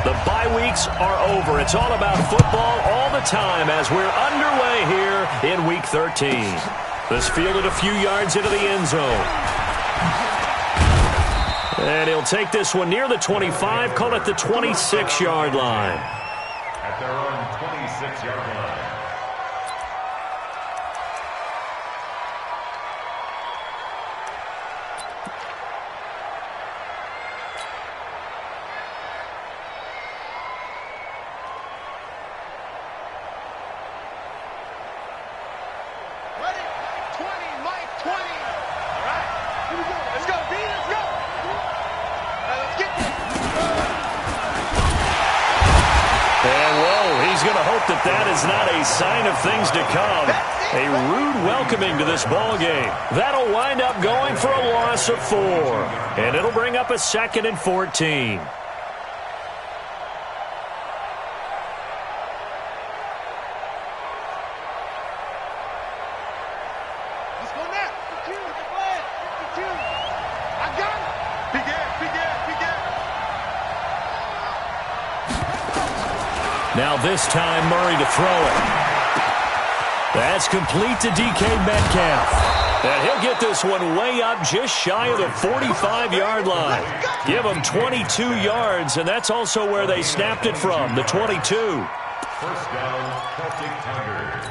The bye weeks are over. It's all about football all the time as we're underway here in Week 13. This fielded a few yards into the end zone. And he'll take this one near the 25, call it the 26-yard line. At their own 26-yard line. That is not a sign of things to come. A rude welcoming to this ball game. That'll wind up going for a loss of 4. And it'll bring up a 2nd and 14. Now this time, Murray to throw it. That's complete to DK Metcalf. And he'll get this one way up just shy of the 45-yard line. Give him 22 yards, and that's also where they snapped it from, the 22. First down, Celtic Tigers.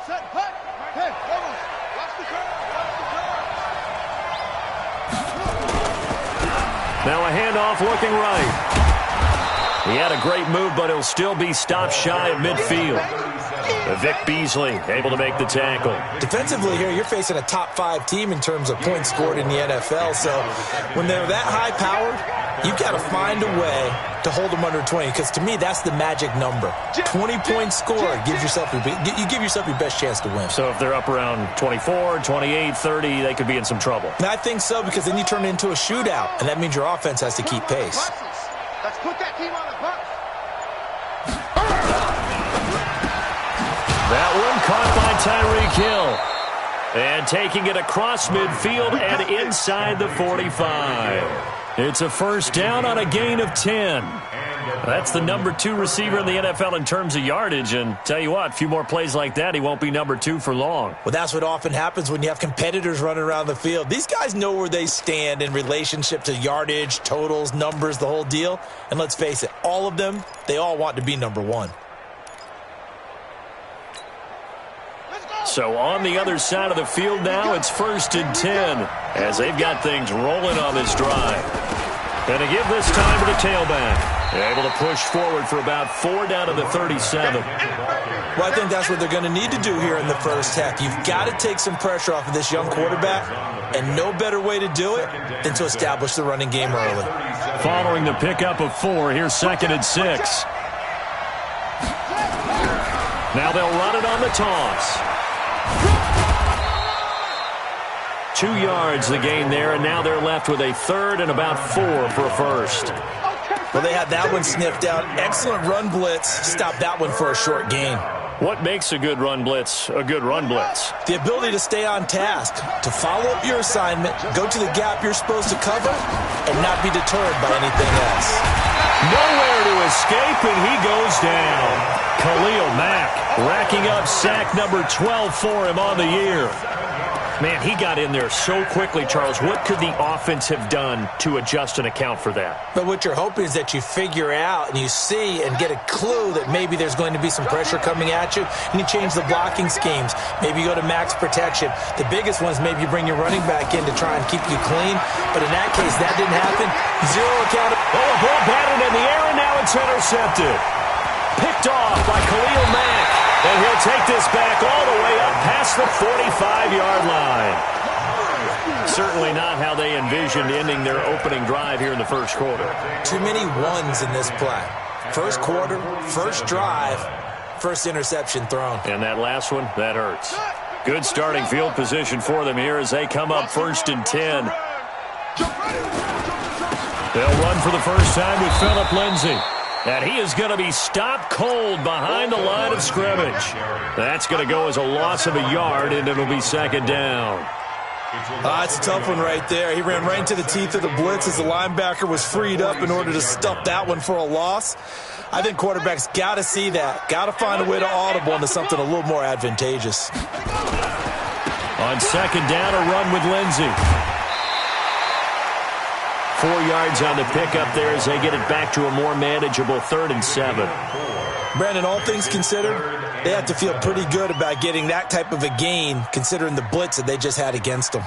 Set, hut. Hey, almost. Watch the curve. Now a handoff looking right. He had a great move, but he'll still be stopped shy of midfield. Vic Beasley able to make the tackle. Defensively here, you're facing a top 5 team in terms of points scored in the NFL. So when they're that high-powered, you've got to find a way to hold them under 20, because to me, that's the magic number. 20 points scored gives yourself you give yourself your best chance to win. So if they're up around 24, 28, 30, they could be in some trouble. And I think so, because then you turn it into a shootout, and that means your offense has to keep pace. Let's put that team on the bus. That one caught by Tyreek Hill. And taking it across midfield and inside the 45. It's a first down on a gain of 10. That's the number 2 receiver in the NFL in terms of yardage. And tell you what, a few more plays like that, he won't be number 2 for long. Well, that's what often happens when you have competitors running around the field. These guys know where they stand in relationship to yardage, totals, numbers, the whole deal. And let's face it, all of them, they all want to be number 1. So on the other side of the field now, it's 1st and 10 as they've got things rolling on this drive. And to give this time to the tailback. Able to push forward for about 4 down to the 37. Well, I think that's what they're going to need to do here in the first half. You've got to take some pressure off of this young quarterback, and no better way to do it than to establish the running game early. Following the pickup of 4, here's 2nd and 6. Now they'll run it on the toss. 2 yards the gain there, and now they're left with a 3rd and about 4 for a first. Well, they had that one sniffed out. Excellent run blitz. Stop that one for a short gain. What makes a good run blitz a good run blitz? The ability to stay on task, to follow up your assignment, go to the gap you're supposed to cover, and not be deterred by anything else. Nowhere to escape, and he goes down. Khalil Mack racking up sack number 12 for him on the year. Man, he got in there so quickly, Charles. What could the offense have done to adjust and account for that? But what you're hoping is that you figure out and you see and get a clue that maybe there's going to be some pressure coming at you, and you change the blocking schemes. Maybe you go to max protection. The biggest one is maybe you bring your running back in to try and keep you clean. But in that case, that didn't happen. 0 account. Oh, a ball batted in the air, and now it's intercepted. Picked off by Khalil Mack. And he'll take this back all the way up past the 45-yard line. Certainly not how they envisioned ending their opening drive here in the first quarter. Too many ones in this play. First quarter, first drive, first interception thrown. And that last one, that hurts. Good starting field position for them here as they come up 1st and 10. They'll run for the first time with Phillip Lindsay. And he is going to be stopped cold behind the line of scrimmage. That's going to go as a loss of a yard, and it'll be 2nd down. That's a tough one right there. He ran right into the teeth of the blitz as the linebacker was freed up in order to stuff that one for a loss. I think quarterbacks got to see that. Got to find a way to audible into something a little more advantageous. On second down, a run with Lindsey. 4 yards on the pickup there as they get it back to a more manageable 3rd and 7. Brandon, all things considered, they have to feel pretty good about getting that type of a gain considering the blitz that they just had against them.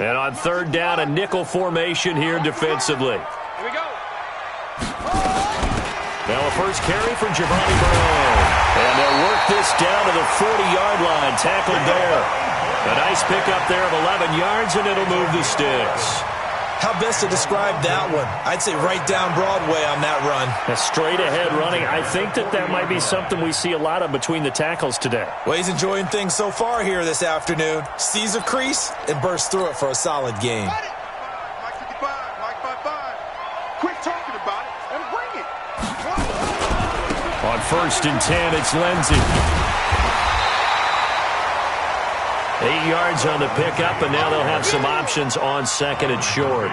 And on 3rd down, a nickel formation here defensively. Here we go. Now a first carry for Giovanni Bernard. And they'll work this down to the 40-yard line. Tackled there. A nice pickup there of 11 yards, and it'll move the sticks. How best to describe that one? I'd say right down Broadway on that run. A straight-ahead running. I think that might be something we see a lot of between the tackles today. Well, he's enjoying things so far here this afternoon. Sees a crease and bursts through it for a solid game. Mike 55, Mike 55. Quit talking about it and bring it. On 1st and 10, it's Lindsey. 8 yards on the pickup, and now they'll have some options on 2nd and short.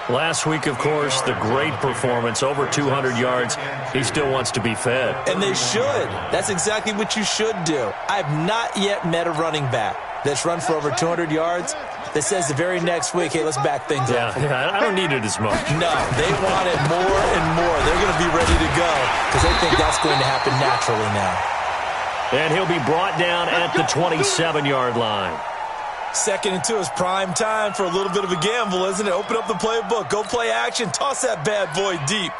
Last week, of course, the great performance, over 200 yards. He still wants to be fed. And they should. That's exactly what you should do. I've not yet met a running back that's run for over 200 yards that says the very next week, hey, let's back things up. Yeah, I don't need it as much. No, they want it more and more. They're going to be ready to go because they think that's going to happen naturally now. And he'll be brought down at the 27-yard line. 2nd and 2 is prime time for a little bit of a gamble, isn't it? Open up the playbook, go play action, toss that bad boy deep.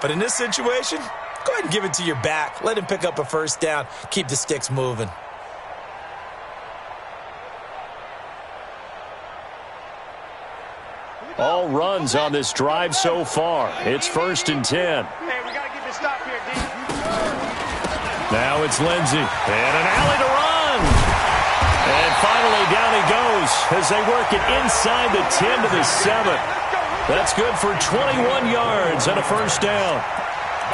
But in this situation, go ahead and give it to your back. Let him pick up a first down, keep the sticks moving. All runs on this drive so far. It's 1st and 10. Hey, we got to get this stop here, D. Now it's Lindsey. And an alley to run. And finally down he goes as they work it inside the 10 to the 7. That's good for 21 yards and a first down.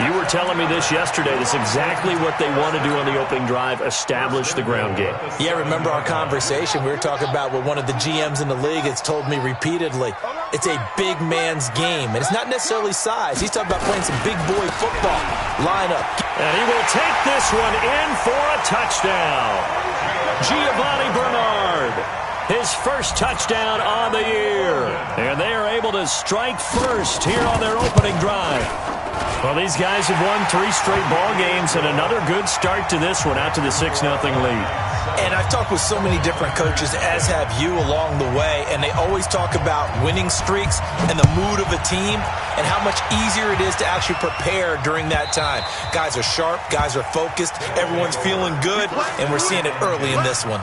You were telling me this yesterday. That's exactly what they want to do on the opening drive, establish the ground game. Yeah, remember our conversation? We were talking about what one of the GMs in the league has told me repeatedly. It's a big man's game, and it's not necessarily size. He's talking about playing some big boy football. Line up. And he will take this one in for a touchdown. Giovanni Bernard, his first touchdown on the year. And they are able to strike first here on their opening drive. Well, these guys have won 3 straight ball games and another good start to this one out to the 6-0 lead. And I've talked with so many different coaches, as have you along the way, and they always talk about winning streaks and the mood of a team and how much easier it is to actually prepare during that time. Guys are sharp, guys are focused, everyone's feeling good, and we're seeing it early in this one.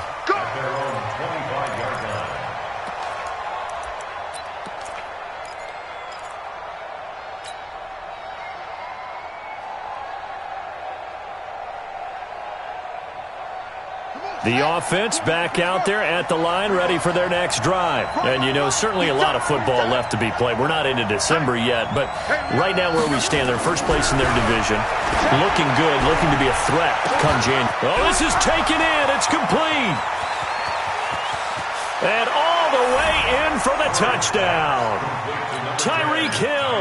The offense back out there at the line, ready for their next drive. And, you know, certainly a lot of football left to be played. We're not into December yet, but right now where we stand, they're first place in their division. Looking good, looking to be a threat come January. Oh, this is taken in. It's complete. And all the way in for the touchdown. Tyreek Hill,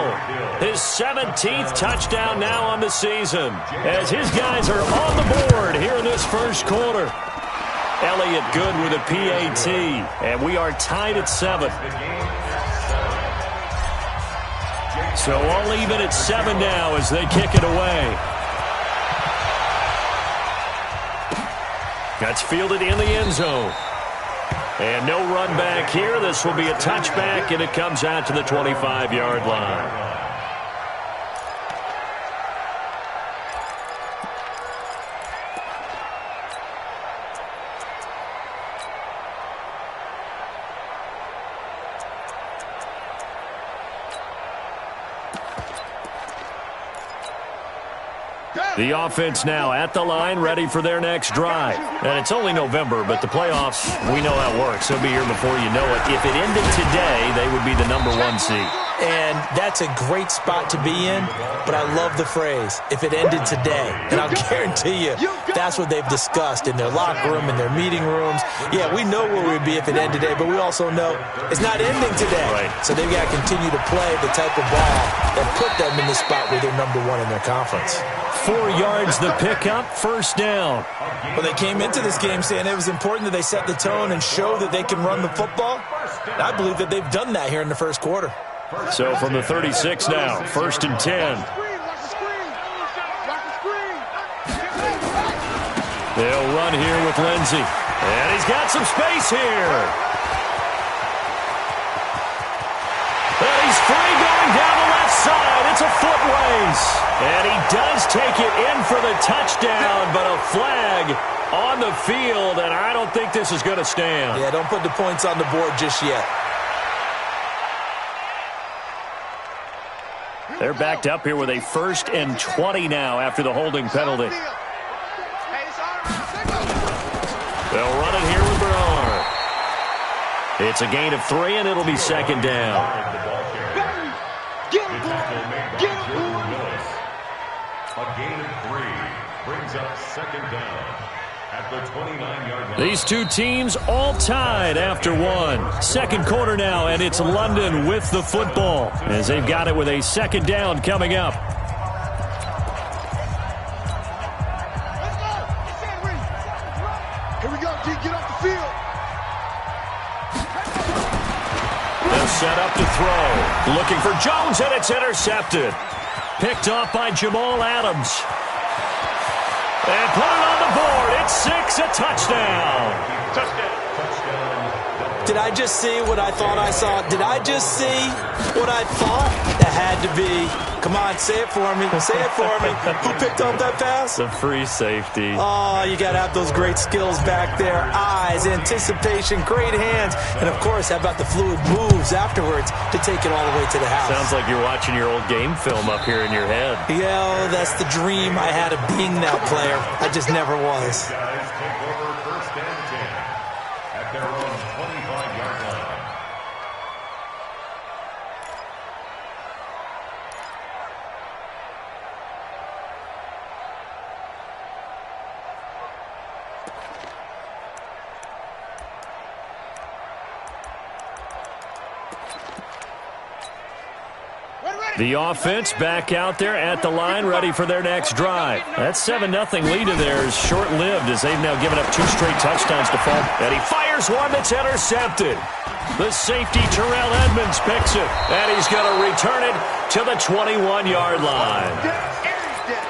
his 17th touchdown now on the season, as his guys are on the board here in this first quarter. Elliott good with a PAT, and we are tied at 7. So all even at 7 now as they kick it away. That's fielded in the end zone. And no run back here. This will be a touchback, and it comes out to the 25-yard line. The offense now at the line, ready for their next drive. And it's only November, but the playoffs, we know how it works. They'll be here before you know it. If it ended today, they would be the #1 seed. And that's a great spot to be in, but I love the phrase, if it ended today. And I'll guarantee you, that's what they've discussed in their locker room, in their meeting rooms. Yeah, we know where we'd be if it ended today, but we also know it's not ending today. Right. So they've got to continue to play the type of ball that put them in the spot where they're #1 in their conference. 4 yards the pickup, first down. Well, they came into this game saying it was important that they set the tone and show that they can run the football. And I believe that they've done that here in the first quarter. So from the 36 now, 1st and 10. They'll run here with Lindsey. And he's got some space here. And he's free going down the left side. It's a foot race. And he does take it in for the touchdown, but a flag on the field, and I don't think this is going to stand. Yeah, don't put the points on the board just yet. They're backed up here with a 1st and 20 now after the holding penalty. They'll run it here with Bernard. It's a gain of 3, and it'll be 2nd down. A gain of 3 brings up 2nd down at the 29-yard line. These two teams all tied after 1. Second quarter now, and it's London with the football as they've got it with a 2nd down coming up. Here we go, G. Get off the field. They'll set up to throw. Looking for Jones, and it's intercepted. Picked off by Jamal Adams. And put it on the board. It's 6, a touchdown. Touchdown. Did I just see what I thought I saw? Did I just see what I thought? That had to be. Come on, say it for me. Say it for me. Who picked up that pass? The free safety. Oh, you got to have those great skills back there. Eyes, anticipation, great hands. And, of course, how about the fluid moves afterwards to take it all the way to the house? Sounds like you're watching your old game film up here in your head. Yeah, that's the dream I had of being that player. I just never was. Guys take over 1st and 10 at their own 25-yard line. The offense back out there at the line, ready for their next drive. That 7-0 lead of theirs short-lived as they've now given up 2 straight touchdowns to fall. And he fires one that's intercepted. The safety, Terrell Edmonds, picks it. And he's going to return it to the 21-yard line.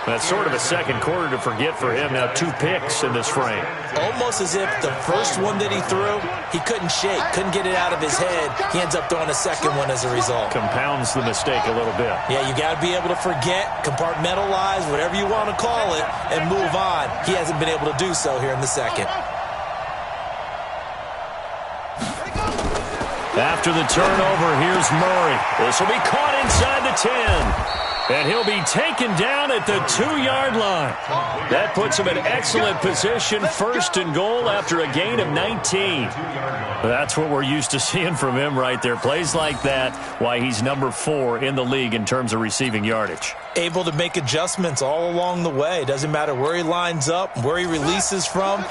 That's sort of a second quarter to forget for him. Now 2 picks in this frame. Almost as if the first one that he threw, he couldn't shake, couldn't get it out of his head. He ends up throwing a second one as a result. Compounds the mistake a little bit. Yeah, you got to be able to forget, compartmentalize, whatever you want to call it, and move on. He hasn't been able to do so here in the second. After the turnover, here's Murray. This will be caught inside the 10. And he'll be taken down at the 2-yard line. That puts him in excellent position, 1st and goal after a gain of 19. That's what we're used to seeing from him right there. Plays like that, why he's #4 in the league in terms of receiving yardage. Able to make adjustments all along the way. Doesn't matter where he lines up, where he releases from.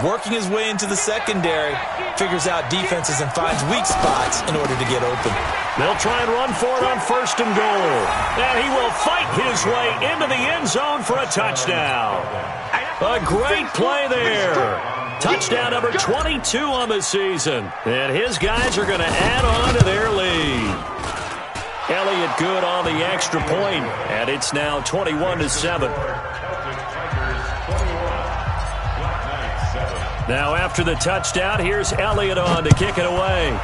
Working his way into the secondary, figures out defenses and finds weak spots in order to get open. They'll try and run for it on 1st and goal. And he will fight his way into the end zone for a touchdown. A great play there. Touchdown number 22 on the season. And his guys are going to add on to their lead. Elliott good on the extra point, and it's now 21-7. Now after the touchdown, here's Elliott on to kick it away.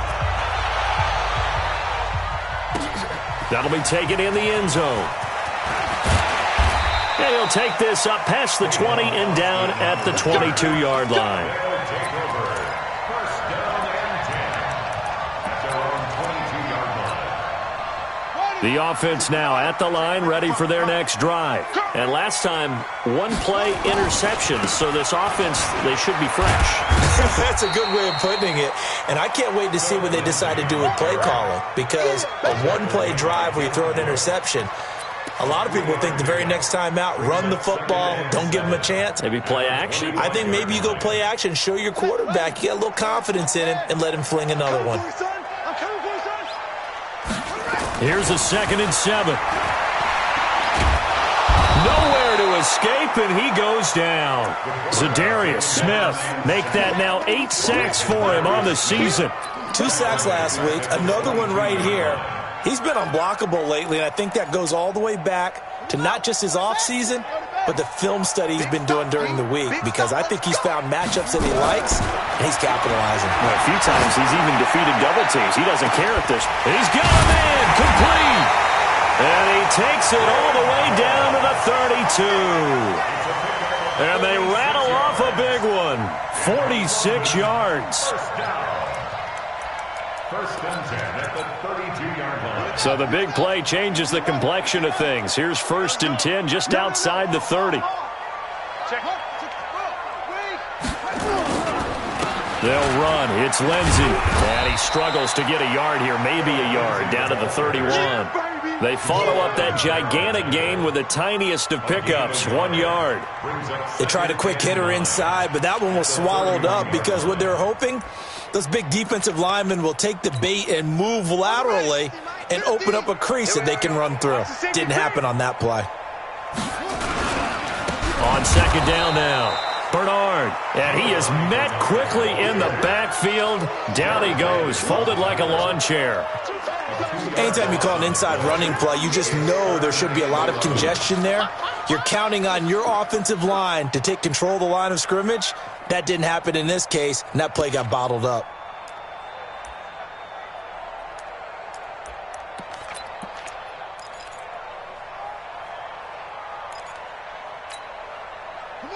That'll be taken in the end zone. And he'll take this up past the 20 and down at the 22-yard line. The offense now at the line, ready for their next drive. And last time, one-play interception, so this offense, they should be fresh. That's a good way of putting it. And I can't wait to see what they decide to do with play calling, because a one-play drive where you throw an interception, a lot of people think the very next time out, run the football, don't give them a chance. Maybe play action? I think maybe you go play action, show your quarterback, you get a little confidence in him, and let him fling another one. Here's a 2nd and 7. Nowhere to escape, and he goes down. Zadarius Smith make that now 8 sacks for him on the season. 2 sacks last week, another one right here. He's been unblockable lately, and I think that goes all the way back to not just his offseason, but the film study he's been doing during the week, because I think he's found matchups that he likes, and he's capitalizing. Well, a few times he's even defeated double teams. He doesn't care at this. He's got him in, complete. And he takes it all the way down to the 32. And they rattle off a big one. 46 yards. First and 10 at the 32-yard line. So the big play changes the complexion of things. Here's 1st and 10 just outside the 30. They'll run. It's Lindsey. And he struggles to get a yard here, maybe a yard, down to the 31. They follow up that gigantic gain with the tiniest of pickups, 1 yard. They tried a quick hitter inside, but that one was swallowed up because what they're hoping, those big defensive linemen will take the bait and move laterally and open up a crease that they can run through. Didn't happen on that play. On 2nd down now, Bernard. And he is met quickly in the backfield. Down he goes, folded like a lawn chair. Anytime you call an inside running play, you just know there should be a lot of congestion there. You're counting on your offensive line to take control of the line of scrimmage. That didn't happen in this case, and that play got bottled up.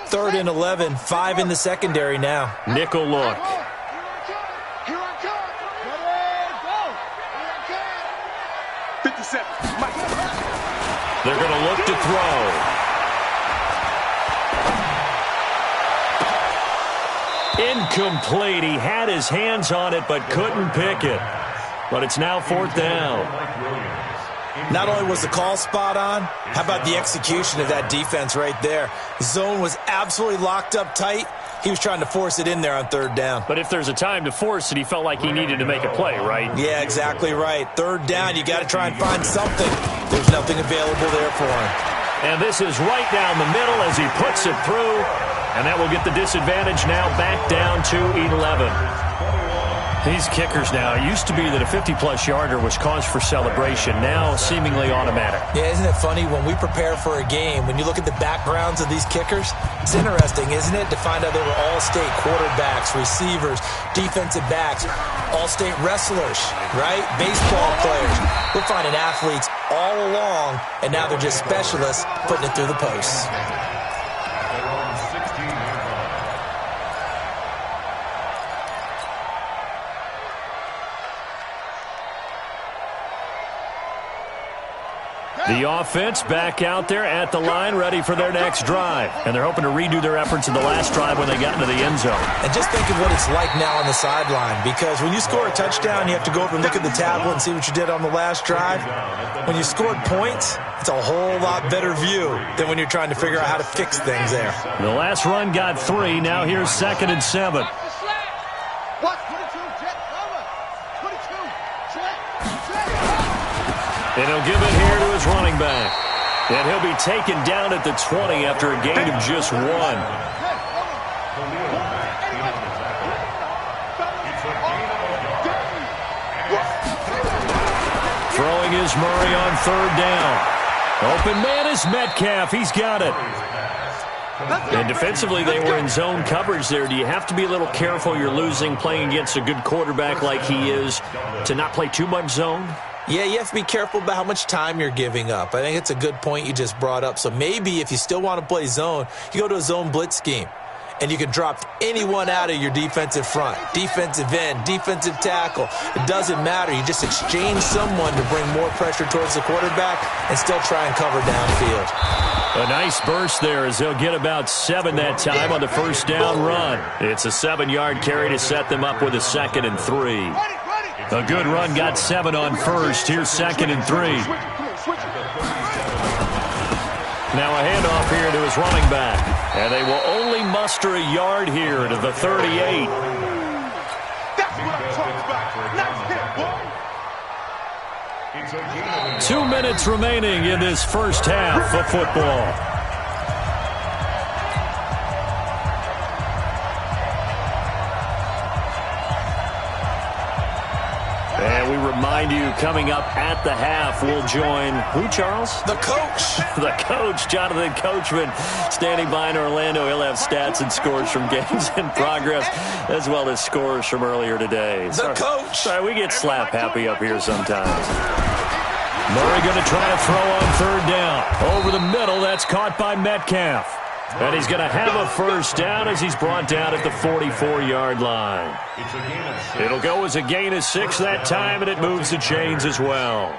Third and 11, 5 in the secondary now. Nickel look. They're going to look to throw. Incomplete. He had his hands on it but couldn't pick it. But it's now 4th down. Not only was the call spot on, how about the execution of that defense right there? Zone was absolutely locked up tight. He was trying to force it in there on 3rd down. But if there's a time to force it, he felt like he needed to make a play, right? Yeah, exactly right. 3rd down, you got to try and find something. There's nothing available there for him. And this is right down the middle as he puts it through. And that will get the disadvantage now back down to 11. These kickers now, it used to be that a 50-plus yarder was cause for celebration, now seemingly automatic. Yeah, isn't it funny when we prepare for a game, when you look at the backgrounds of these kickers, it's interesting, isn't it, to find out they were all-state quarterbacks, receivers, defensive backs, all-state wrestlers, right? Baseball players. We're finding athletes all along, and now they're just specialists putting it through the posts. The offense back out there at the line, ready for their next drive. And they're hoping to redo their efforts in the last drive when they got into the end zone. And just think of what it's like now on the sideline, because when you score a touchdown, you have to go over and look at the tablet and see what you did on the last drive. When you scored points, it's a whole lot better view than when you're trying to figure out how to fix things there. The last run got 3. Now here's 2nd and 7. And he'll give it here to his running back. And he'll be taken down at the 20 after a gain of just 1. Throwing is Murray on 3rd down. Open man is Metcalf. He's got it. And defensively, they were in zone coverage there. Do you have to be a little careful you're losing playing against a good quarterback like he is to not play too much zone? Yeah, you have to be careful about how much time you're giving up. I think it's a good point you just brought up. So maybe if you still want to play zone, you go to a zone blitz scheme. and you can drop anyone out of your defensive front, defensive end, defensive tackle. It doesn't matter. You just exchange someone to bring more pressure towards the quarterback and still try and cover downfield. A nice burst there as they'll get about 7 that time on the first down run. It's a 7-yard carry to set them up with a 2nd and 3. A good run got 7 on first. Here's 2nd and 3. Now a handoff here to his running back. And they will only muster a yard here to the 38. That's what I'm talking about. Nice hit, boy. 2 minutes remaining in this first half of football. And we remind you, coming up at the half, we'll join who, Charles? The coach. The coach, Jonathan Coachman, standing by in Orlando. He'll have stats and scores from games in progress, as well as scores from earlier today. The coach. Sorry, we get slap happy up here sometimes. Murray going to try to throw on 3rd down. Over the middle, that's caught by Metcalf. And he's going to have a first down as he's brought down at the 44-yard line. It'll go as a gain of 6 that time, and it moves the chains as well.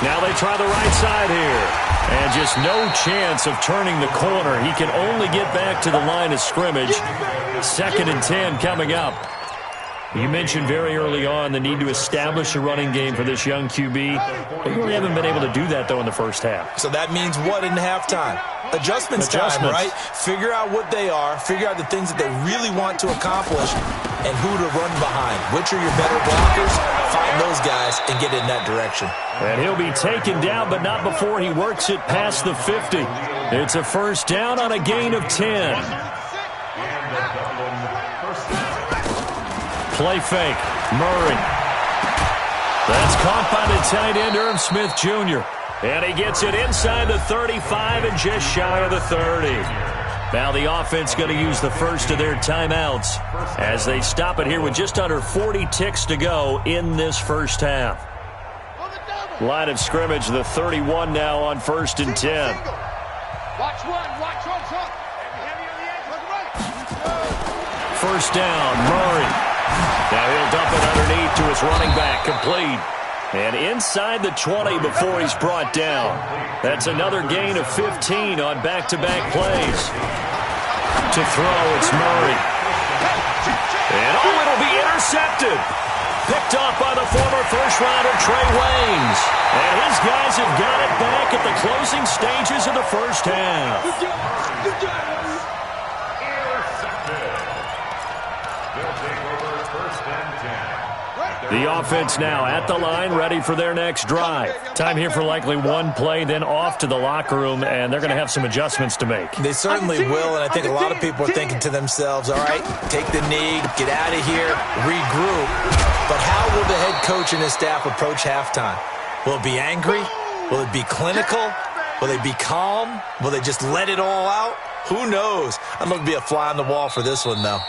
Now they try the right side here. And just no chance of turning the corner. He can only get back to the line of scrimmage. 2nd and 10 coming up. You mentioned very early on the need to establish a running game for this young QB. They really haven't been able to do that, though, in the first half. So that means what in halftime? Adjustments time, right? Figure out what they are, figure out the things that they really want to accomplish, and who to run behind. Which are your better blockers? Find those guys and get in that direction. And he'll be taken down, but not before he works it past the 50. It's a first down on a gain of 10. Play fake. Murray. That's caught by the tight end, Irv Smith Jr. And he gets it inside the 35 and just shy of the 30. Now the offense going to use the first of their timeouts as they stop it here with just under 40 ticks to go in this first half. Line of scrimmage, the 31 now on 1st and 10. Watch one. First down, Murray. Now he'll dump it underneath to his running back, complete. And inside the 20 before he's brought down. That's another gain of 15 on back-to-back plays. To throw, it's Murray. And it'll be intercepted. Picked off by the former first-rounder Trey Waynes. And his guys have got it back at the closing stages of the first half. Good job. The offense now at the line, ready for their next drive. Time here for likely one play, then off to the locker room, and they're going to have some adjustments to make. They certainly will, and I think a lot of people are thinking to themselves, all right, take the knee, get out of here, regroup. But how will the head coach and his staff approach halftime? Will it be angry? Will it be clinical? Will they be calm? Will they just let it all out? Who knows? I'd love to be a fly on the wall for this one, though.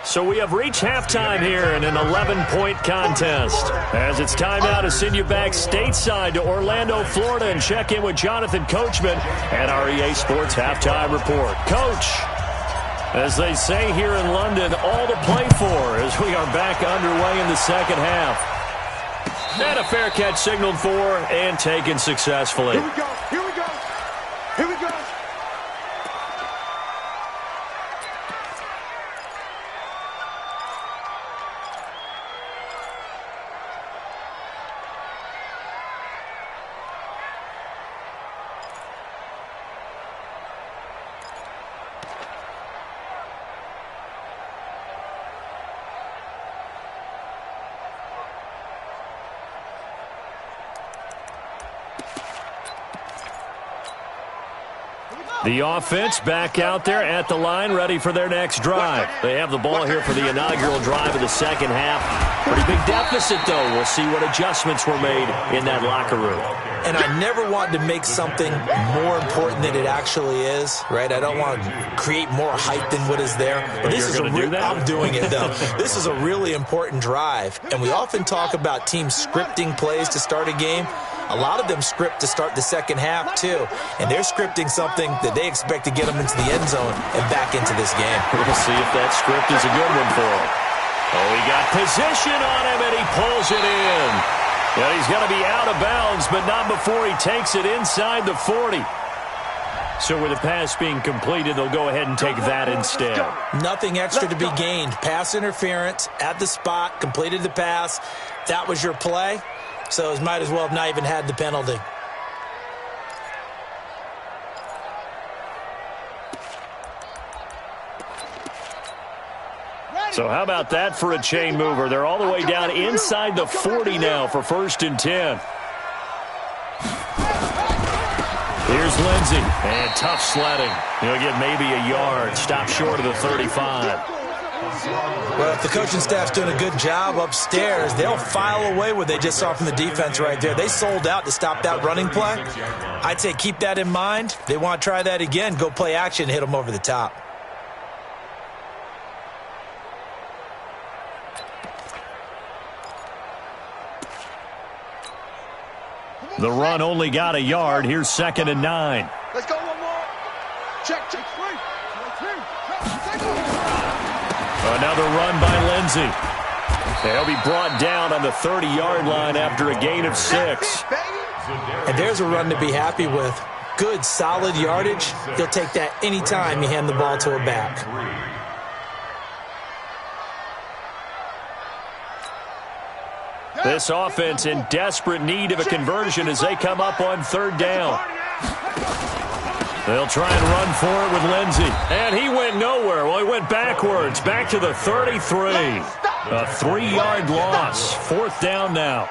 So we have reached halftime here in an 11-point contest. As it's time now to send you back stateside to Orlando, Florida, and check in with Jonathan Coachman and our EA Sports Halftime Report. Coach, as they say here in London, all to play for as we are back underway in the second half. And a fair catch signaled for and taken successfully. Here we go. The offense back out there at the line, ready for their next drive. They have the ball here for the inaugural drive of the second half. Pretty big deficit, though. We'll see what adjustments were made in that locker room. And I never want to make something more important than it actually is, right? I don't want to create more hype than what is there. But this is I'm doing it, though. This is a really important drive. And we often talk about teams scripting plays to start a game. A lot of them script to start the second half, too. And they're scripting something that they expect to get them into the end zone and back into this game. We'll see if that script is a good one for him. Oh, he got position on him, and he pulls it in. Yeah, he's going to be out of bounds, but not before he takes it inside the 40. So with the pass being completed, they'll go ahead and take that instead. Nothing extra to be gained. Pass interference at the spot, completed the pass. That was your play. So it might as well have not even had the penalty. So how about that for a chain mover? They're all the way down inside the 40 now for 1st and 10. Here's Lindsey, and tough sledding. He'll get maybe a yard, stop short of the 35. Well, if the coaching staff's doing a good job upstairs, they'll file away what they just saw from the defense right there. They sold out to stop that running play. I'd say keep that in mind. If they want to try that again, go play action and hit them over the top. The run only got a yard. Here's 2nd and 9. Let's go one more. Check. Another run by Lindsey. They'll be brought down on the 30-yard line after a gain of 6. And there's a run to be happy with. Good, solid yardage. He'll take that anytime you hand the ball to a back. This offense in desperate need of a conversion as they come up on 3rd down. They'll try and run for it with Lindsey. And he went nowhere. Well, he went backwards, back to the 33. A 3-yard loss. 4th down now.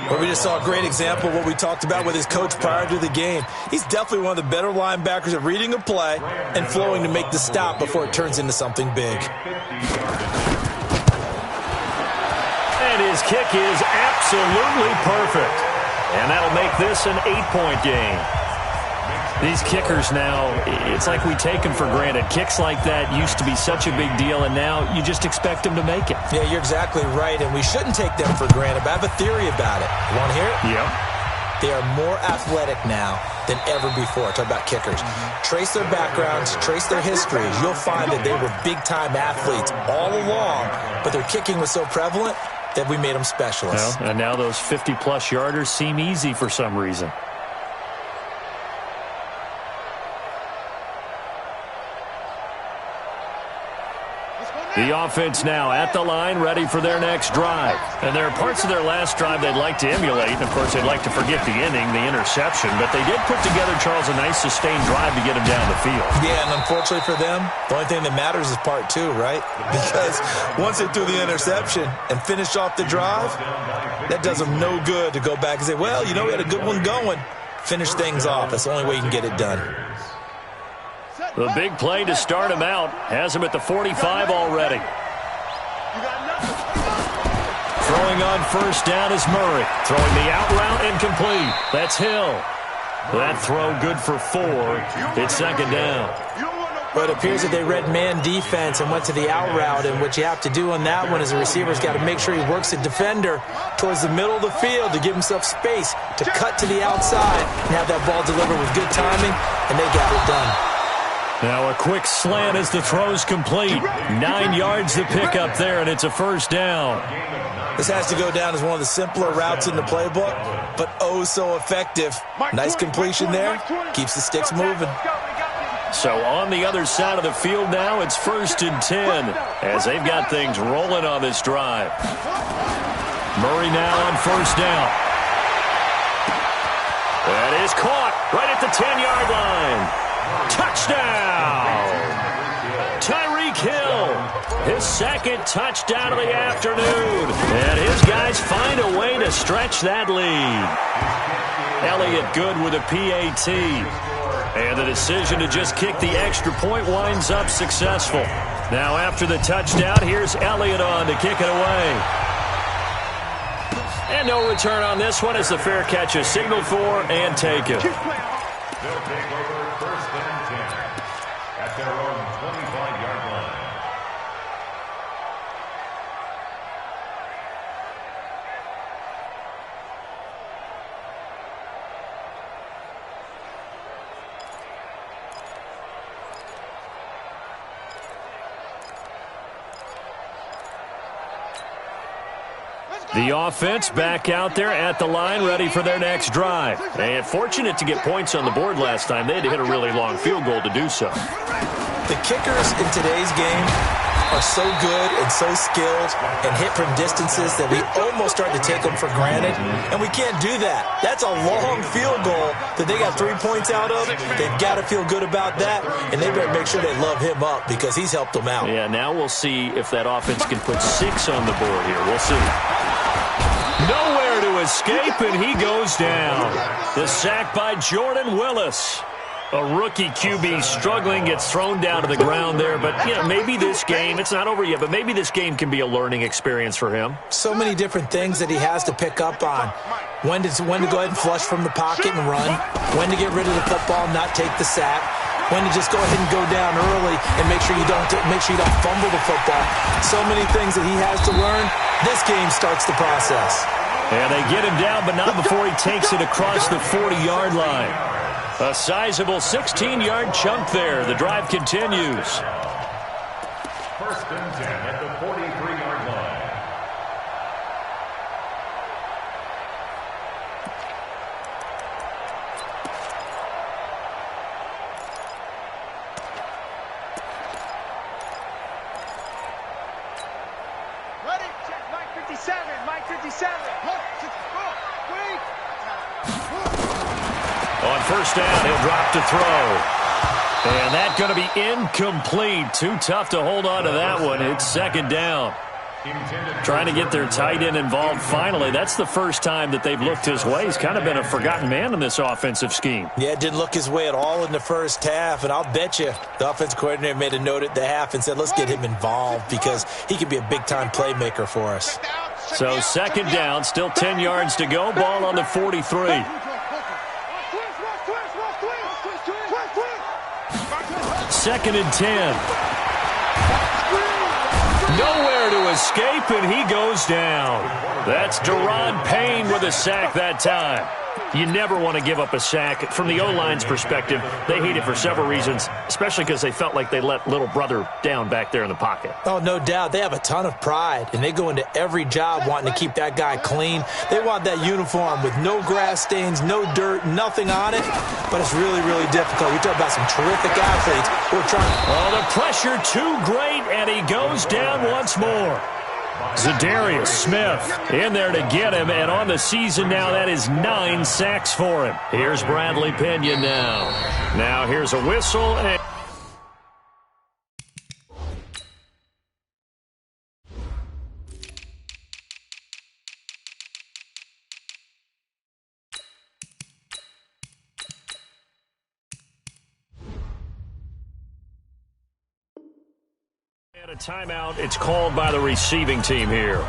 Well, we just saw a great example of what we talked about with his coach prior to the game. He's definitely one of the better linebackers at reading a play and flowing to make the stop before it turns into something big. And his kick is absolutely perfect. And that'll make this an 8-point game. These kickers now, it's like we take them for granted. Kicks like that used to be such a big deal, and now you just expect them to make it. Yeah, you're exactly right, and we shouldn't take them for granted, but I have a theory about it. You want to hear it? Yeah. They are more athletic now than ever before. Talk about kickers. Trace their backgrounds, trace their histories. You'll find that they were big-time athletes all along, but their kicking was so prevalent that we made them specialists. Well, and now those 50-plus yarders seem easy for some reason. The offense now at the line, ready for their next drive. And there are parts of their last drive they'd like to emulate. And, of course, they'd like to forget the inning, the interception. But they did put together, Charles, a nice sustained drive to get him down the field. Yeah, and unfortunately for them, the only thing that matters is part 2, right? Because once they threw the interception and finished off the drive, that does them no good to go back and say, well, you know, we had a good one going. Finish things off. That's the only way you can get it done. The big play to start him out has him at the 45 already. Throwing on 1st down is Murray. Throwing the out route incomplete. That's Hill. That throw good for 4. It's 2nd down. But it appears that they read man defense and went to the out route, and what you have to do on that one is the receiver's got to make sure he works the defender towards the middle of the field to give himself space to cut to the outside and have that ball delivered with good timing, and they got it done. Now a quick slant as the throw's complete. 9 yards to pick up there, and it's a 1st down. This has to go down as one of the simpler routes in the playbook, but oh so effective. Nice completion there. Keeps the sticks moving. So on the other side of the field now, it's 1st and 10 as they've got things rolling on this drive. Murray now on 1st down. That is caught right at the 10-yard line. Touchdown! Tyreek Hill, his 2nd touchdown of the afternoon. And his guys find a way to stretch that lead. Elliott good with a PAT. And the decision to just kick the extra point winds up successful. Now after the touchdown, here's Elliott on to kick it away. And no return on this one as the fair catch is signaled for and taken. They'll take over first and 10 at their own 25-yard line. The offense back out there at the line, ready for their next drive. And fortunate to get points on the board last time. They had to hit a really long field goal to do so. The kickers in today's game are so good and so skilled and hit from distances that we almost start to take them for granted, and we can't do that. That's a long field goal that they got 3 points out of. They've got to feel good about that, and they better make sure they love him up because he's helped them out. Yeah, now we'll see if that offense can put 6 on the board here. We'll see. Nowhere to escape, and he goes down. The sack by Jordan Willis. A rookie QB struggling, gets thrown down to the ground there. But, you know, maybe this game, it's not over yet, but maybe this game can be a learning experience for him. So many different things that he has to pick up on. When to go ahead and flush from the pocket and run. When to get rid of the football and not take the sack. When to just go ahead and go down early and make sure you don't fumble the football. So many things that he has to learn. This game starts the process. And they get him down, but not before he takes it across the 40-yard line. A sizable 16-yard chunk there. The drive continues. First and 10 at the 43-yard line. Ready? Check. Mike 57. Mike 57. Wait. On first down, he'll drop to throw. And that's going to be incomplete. Too tough to hold on to that one. It's second down. Trying to get their tight end involved finally. That's the first time that they've looked his way. He's kind of been a forgotten man in this offensive scheme. Yeah, it didn't look his way at all in the first half, and I'll bet you the offense coordinator made a note at the half and said, let's get him involved because he could be a big-time playmaker for us. So second down, still 10 yards to go. Ball on the 43. Second and 10. Nowhere to escape, and he goes down. That's Deron Payne with a sack that time. You never want to give up a sack. From the O-line's perspective, they hate it for several reasons, especially because they felt like they let little brother down back there in the pocket. Oh, no doubt. They have a ton of pride, and they go into every job wanting to keep that guy clean. They want that uniform with no grass stains, no dirt, nothing on it, but it's really, really difficult. You're talking about some terrific athletes who are trying. Oh, the pressure too great, and he goes down once more. Zadarius Smith in there to get him, and on the season now, that is 9 sacks for him. Here's Bradley Pinion now. Now here's a whistle. And a timeout. It's called by the receiving team here.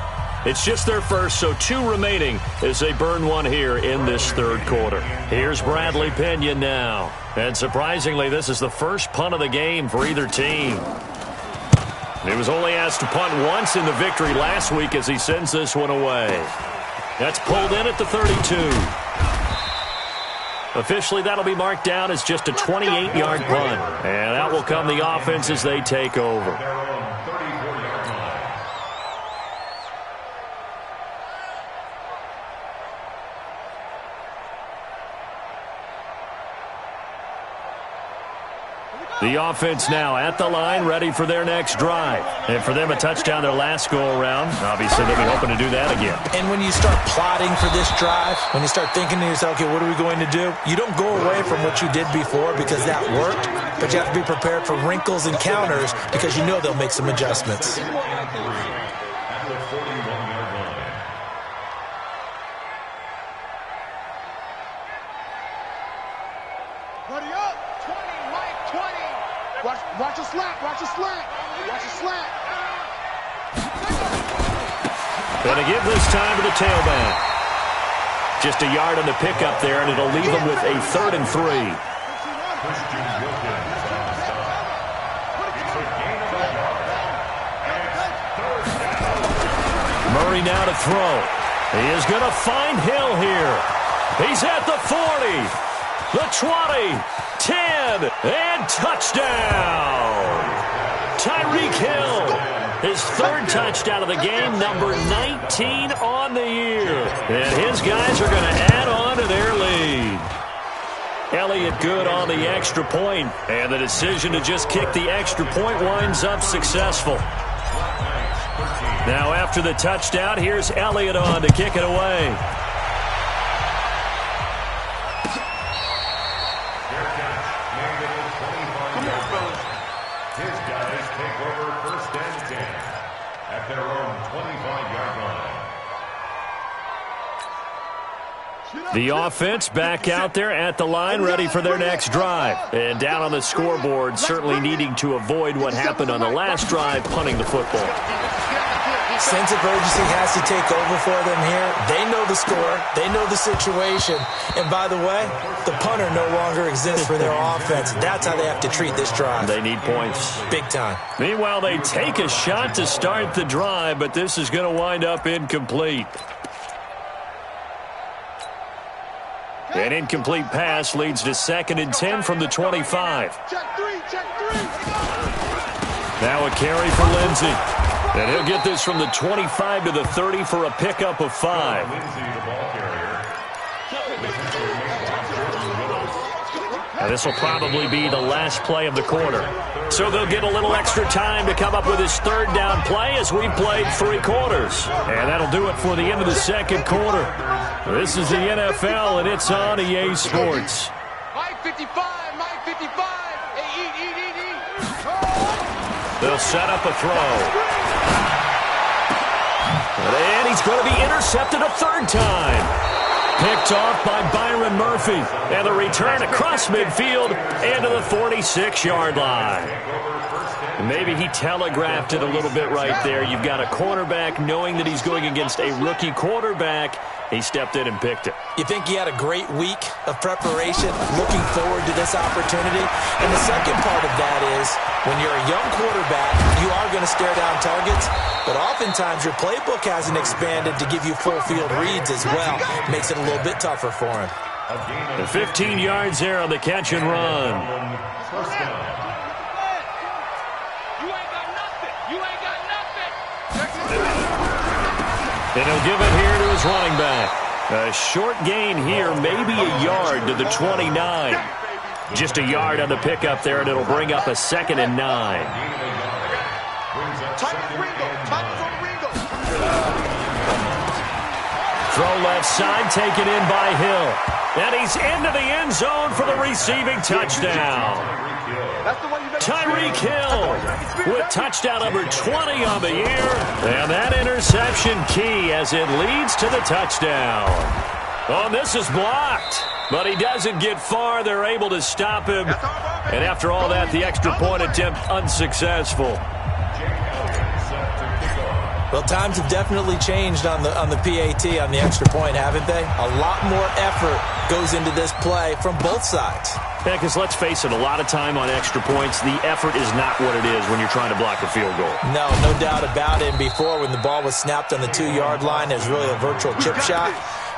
It's just their first, so 2 remaining as they burn one here in this third quarter. Here's Bradley Pinion now. And surprisingly, this is the first punt of the game for either team. He was only asked to punt once in the victory last week as he sends this one away. That's pulled in at the 32. Officially, that'll be marked down as just a 28-yard punt. And out will come the offense as they take over. The offense now at the line, ready for their next drive. And for them, a touchdown their last go-around. Obviously, they'll be hoping to do that again. And when you start plotting for this drive, when you start thinking to yourself, okay, what are we going to do? You don't go away from what you did before because that worked, but you have to be prepared for wrinkles and counters because you know they'll make some adjustments. Buddy up! Watch the slant. Watch the slant. Gonna give this time to the tailback. Just a yard on the pickup there, and it'll leave them with a 3rd and 3. Murray now to throw. He is going to find Hill here. He's at the 40, the 20, 10, and touchdown. Tyreek Hill, his 3rd touchdown of the game, number 19 on the year. And his guys are going to add on to their lead. Elliott good on the extra point, and the decision to just kick the extra point winds up successful. Now after the touchdown, here's Elliott on to kick it away. His guys take over 1st and 10 at their own 25-yard line. The offense back out there at the line, ready for their next drive. And down on the scoreboard, certainly needing to avoid what happened on the last drive, punting the football. Sense of urgency has to take over for them here. They know the score. They know the situation. And by the way, the punter no longer exists for their offense. That's how they have to treat this drive. They need points. Big time. Meanwhile, they take a shot to start the drive, but this is going to wind up incomplete. An incomplete pass leads to 2nd and 10 from the 25. Check 3, check 3. Now a carry for Lindsey. And he'll get this from the 25 to the 30 for a pickup of 5. Now this will probably be the last play of the quarter. So they'll get a little extra time to come up with his 3rd down play as we played 3 quarters. And that'll do it for the end of the 2nd quarter. This is the NFL, and it's on EA Sports. Mike 55, Mike 55. Hey, eat. They'll set up a throw. And he's going to be intercepted a 3rd time. Picked off by Byron Murphy. And the return across midfield and to the 46-yard line. And maybe he telegraphed it a little bit right there. You've got a cornerback knowing that he's going against a rookie quarterback. He stepped in and picked it. You think he had a great week of preparation, looking forward to this opportunity? And the second part of that is, when you're a young quarterback, you are going to stare down targets, but oftentimes your playbook hasn't expanded to give you full field reads as well. Makes it a little bit tougher for him. The 15 yards there on the catch and run. And he'll give it here to his running back. A short gain here, maybe a yard to the 29. Just a yard on the pickup there, and it'll bring up a 2nd and 9. Throw left side, taken in by Hill. And he's into the end zone for the receiving touchdown. Tyreek Hill with touchdown number 20 on the year. And that interception key as it leads to the touchdown. Oh, this is blocked. But he doesn't get far. They're able to stop him. And after all that, the extra point attempt unsuccessful. Well, times have definitely changed on the PAT, on the extra point, haven't they? A lot more effort goes into this play from both sides. Yeah, because let's face it, a lot of time on extra points, the effort is not what it is when you're trying to block a field goal. No doubt about it. And before, when the ball was snapped on the 2-yard line, it was really a virtual chip shot.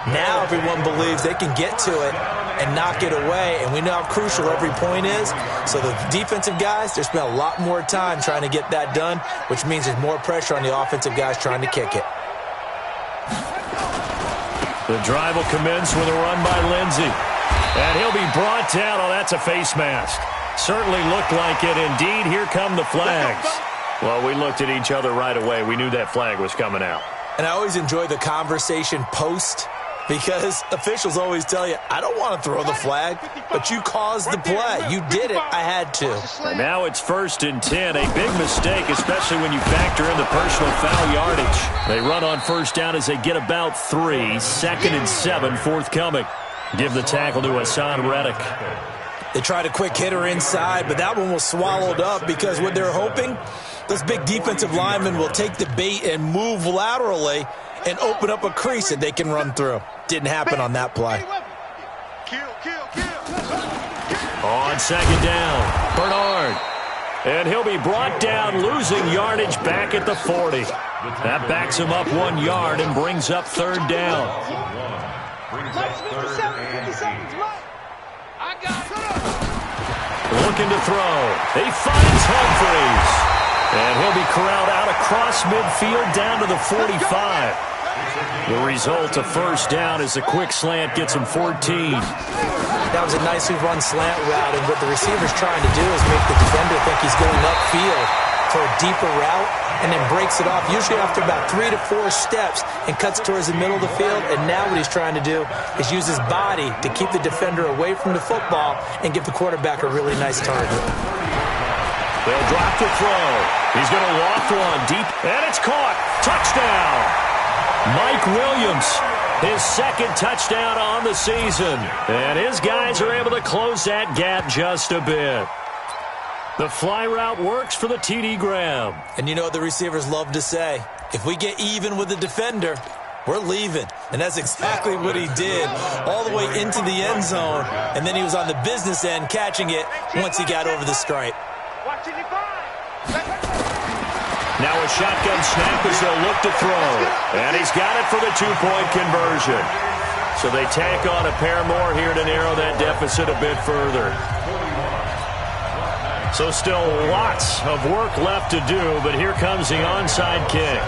Now everyone believes they can get to it and knock it away, and we know how crucial every point is. So the defensive guys, they spent a lot more time trying to get that done, which means there's more pressure on the offensive guys trying to kick it. The drive will commence with a run by Lindsey. And he'll be brought down. Oh, that's a face mask. Certainly looked like it. Indeed, here come the flags. Well, we looked at each other right away. We knew that flag was coming out. And I always enjoy the conversation post, because officials always tell you, I don't want to throw the flag, but you caused the play. You did it. I had to. And now it's 1st and 10. A big mistake, especially when you factor in the personal foul yardage. They run on 1st down as they get about 3. 2nd and 7 forthcoming. Give the tackle to Hassan Reddick. They tried a quick hitter inside, but that one was swallowed up because what they're hoping, those big defensive linemen will take the bait and move laterally and open up a crease that they can run through. Didn't happen on that play. On second down, Bernard. And he'll be brought down, losing yardage back at the 40. That backs him up 1 yard and brings up third down. Looking to throw. He finds Humphries. And he'll be corralled out across midfield down to the 45. The result, a first down, as the quick slant gets him 14. That was a nicely run slant route, and what the receiver's trying to do is make the defender think he's going upfield for a deeper route, and then breaks it off, usually after about 3 to 4 steps, and cuts towards the middle of the field. And now what he's trying to do is use his body to keep the defender away from the football and give the quarterback a really nice target. They'll drop the throw. He's going to loft one deep, and it's caught. Touchdown! Mike Williams, his second touchdown on the season. And his guys are able to close that gap just a bit. The fly route works for the TD Graham. And you know what the receivers love to say? If we get even with the defender, we're leaving. And that's exactly what he did, all the way into the end zone. And then he was on the business end catching it once he got over the stripe. Now a shotgun snap as they'll look to throw. And he's got it for the 2-point conversion. So they tack on a pair more here to narrow that deficit a bit further. So still lots of work left to do, but here comes the onside kick.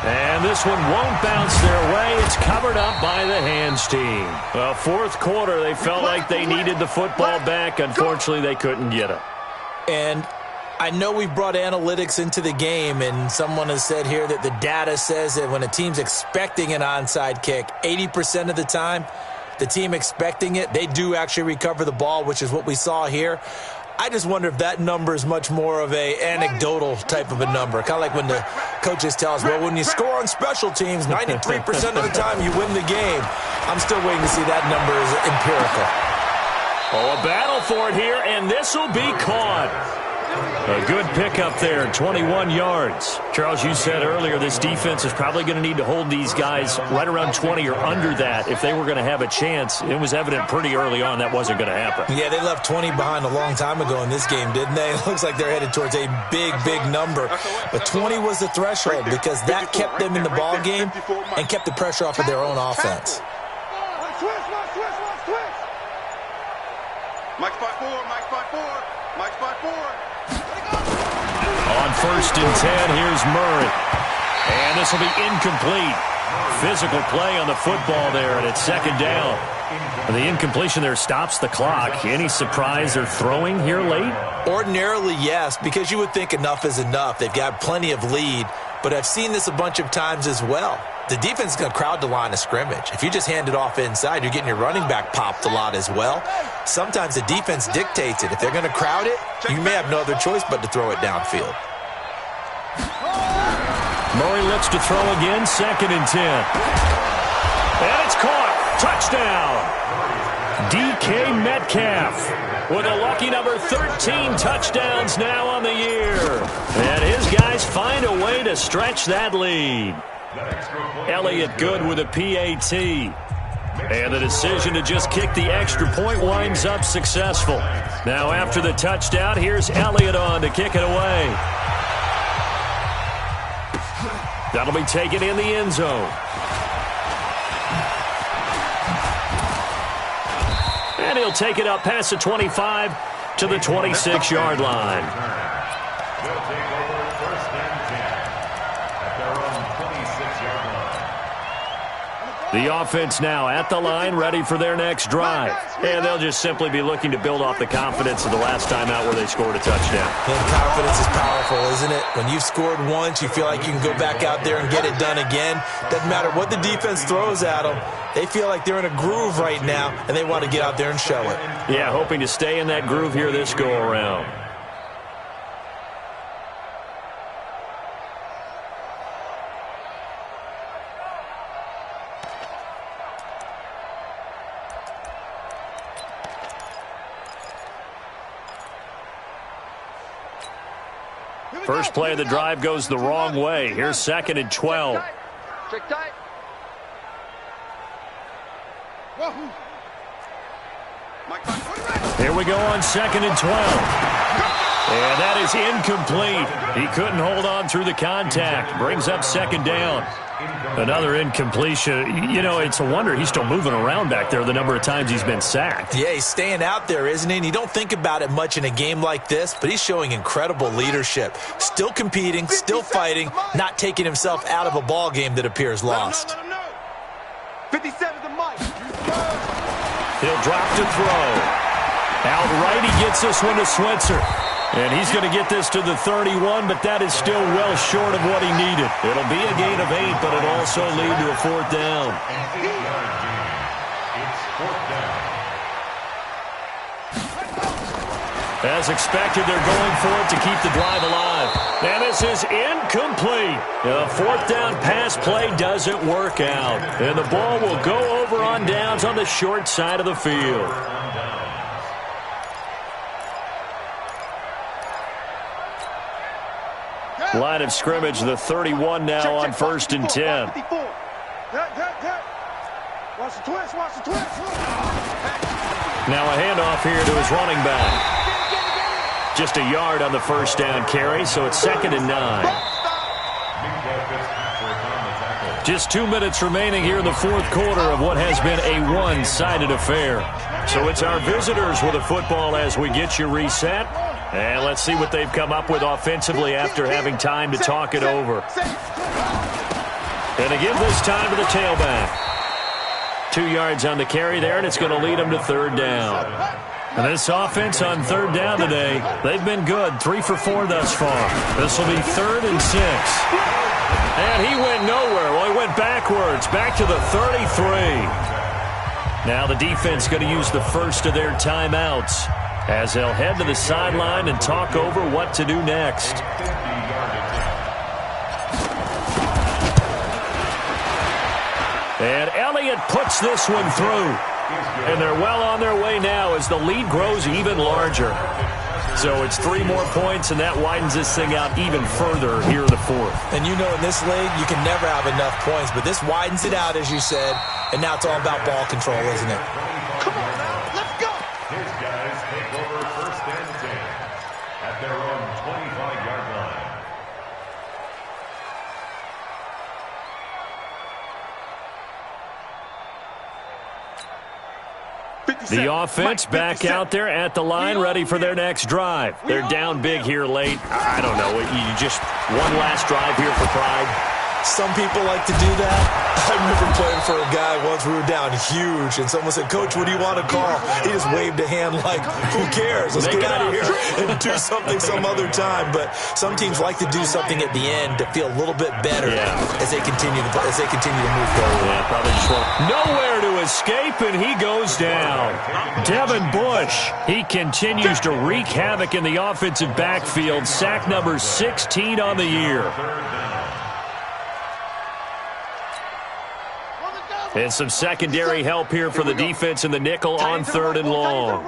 And this one won't bounce their way. It's covered up by the hands team. Well, fourth quarter, they felt like they needed the football back. Unfortunately, they couldn't get it. And I know we brought analytics into the game, and someone has said here that the data says that when a team's expecting an onside kick, 80% of the time, the team expecting it, they do actually recover the ball, which is what we saw here. I just wonder if that number is much more of a anecdotal type of a number. Kind of like when the coaches tell us, well, when you score on special teams, 93% of the time you win the game. I'm still waiting to see that number is empirical. Oh, a battle for it here, and this will be caught. A good pickup there, 21 yards. Charles, you said earlier this defense is probably going to need to hold these guys right around 20 or under that if they were going to have a chance. It was evident pretty early on that wasn't going to happen. Yeah, they left 20 behind a long time ago in this game, didn't they? It looks like they're headed towards a big, big number. But 20 was the threshold because that kept them in the ball game and kept the pressure off of their own offense. Mike spot 4, Mike spot 4, Mike spot 4. On first and 10, here's Murray. And this will be incomplete. Physical play on the football there, and it's second down. And the incompletion there stops the clock. Any surprise they're throwing here late? Ordinarily, yes, because you would think enough is enough. They've got plenty of lead, but I've seen this a bunch of times as well. The defense is going to crowd the line of scrimmage. If you just hand it off inside, you're getting your running back popped a lot as well. Sometimes the defense dictates it. If they're going to crowd it, you may have no other choice but to throw it downfield. Murray looks to throw again, second and 10. And it's caught. Touchdown. DK Metcalf with a lucky number 13 touchdowns now on the year. And his guys find a way to stretch that lead. Elliott good with a PAT. And the decision to just kick the extra point winds up successful. Now after the touchdown, here's Elliott on to kick it away. That'll be taken in the end zone. And he'll take it up past the 25 to the 26-yard line. They'll take over first and 10 at their own 26-yard line. The offense now at the line, ready for their next drive. And they'll just simply be looking to build off the confidence of the last time out where they scored a touchdown. And confidence is powerful, isn't it? When you've scored once, you feel like you can go back out there and get it done again. Doesn't matter what the defense throws at them. They feel like they're in a groove right now, and they want to get out there and show it. Yeah, hoping to stay in that groove here this go-around. First play of the drive goes the wrong way. Here's 2nd and 12. Check tight. Here we go on 2nd and 12. And that is incomplete. He couldn't hold on through the contact. Brings up 2nd down. Another incompletion. You know, it's a wonder he's still moving around back there the number of times he's been sacked. Yeah, he's staying out there, isn't he? And you don't think about it much in a game like this, but he's showing incredible leadership. Still competing, still fighting, not taking himself out of a ball game that appears lost. 57 to Mike. He'll drop to throw. Outright, he gets this one to Switzer. And he's going to get this to the 31, but that is still well short of what he needed. It'll be a gain of 8, but it'll also lead to a 4th down. It's 4th down. As expected, they're going for it to keep the drive alive. And this is incomplete. The 4th down pass play doesn't work out. And the ball will go over on downs on the short side of the field. Line of scrimmage, the 31 now on 1st and 10. Watch the twist, watch the twist. Now a handoff here to his running back. Just a yard on the 1st down carry, so it's 2nd and 9. Just 2 minutes remaining here in the 4th quarter of what has been a one-sided affair. So it's our visitors with the football as we get you reset. And let's see what they've come up with offensively after having time to talk it over. And to give this time to the tailback. 2 yards on the carry there, and it's going to lead them to 3rd down. And this offense on 3rd down today, they've been good. 3 for 4 thus far. This will be 3rd and 6. And he went nowhere. Well, he went backwards, back to the 33. Now the defense going to use the first of their timeouts as they'll head to the sideline and talk over what to do next. And Elliott puts this one through. And they're well on their way now as the lead grows even larger. So it's 3 more points, and that widens this thing out even further here in the 4th. And you know in this league, you can never have enough points, but this widens it out, as you said, and now it's all about ball control, isn't it? Come on now, let's go. His guys take over 1st and 10 at their own 25-yard line. The offense back out there at the line, ready for their next drive. They're down big here late. I don't know. You just one last drive here for pride. Some people like to do that. I remember playing for a guy once. We were down huge, and someone said, "Coach, what do you want to call?" He just waved a hand like, "Who cares? Let's get out of here and do something some other time." But some teams like to do something at the end to feel a little bit better as they continue to move forward. Yeah, probably just want nowhere to escape, and he goes down. Devin Bush, he continues to wreak havoc in the offensive backfield. Sack number 16 on the year. And some secondary help here for the defense in the nickel on 3rd and long.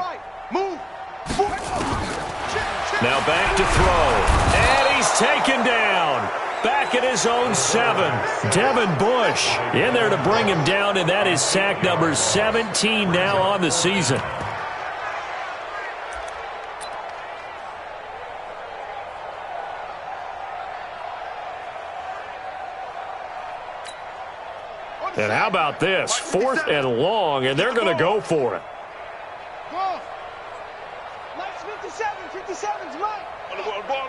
Now back to throw. And he's taken down. Back at his own 7. Devin Bush in there to bring him down, and that is sack number 17 now on the season. And how about this? 4th and long, and they're going to go for it. Nice 57's Mike. On the ball.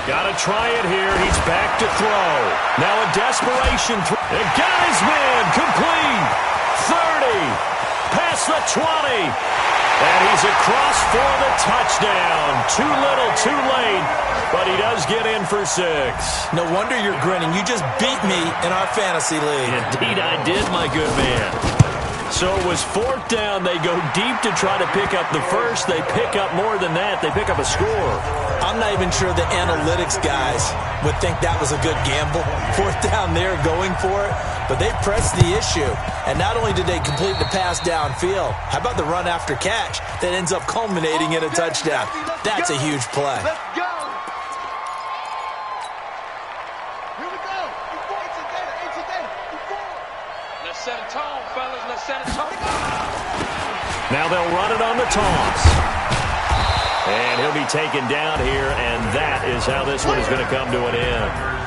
Got to try it here. He's back to throw. Now a desperation throw. And got his man complete. 30. Past the 20. And he's across for the touchdown. Too little, too late. But he does get in for 6. No wonder you're grinning. You just beat me in our fantasy league. Indeed I did, my good man. So it was 4th down. They go deep to try to pick up the first. They pick up more than that. They pick up a score. I'm not even sure the analytics guys would think that was a good gamble. 4th down there going for it. But they pressed the issue. And not only did they complete the pass downfield, how about the run after catch that ends up culminating in a touchdown? That's a huge play. Let's go. tone, fellas. Let's set it up. Now they'll run it on the toss. And he'll be taken down here, and that is how this one is going to come to an end.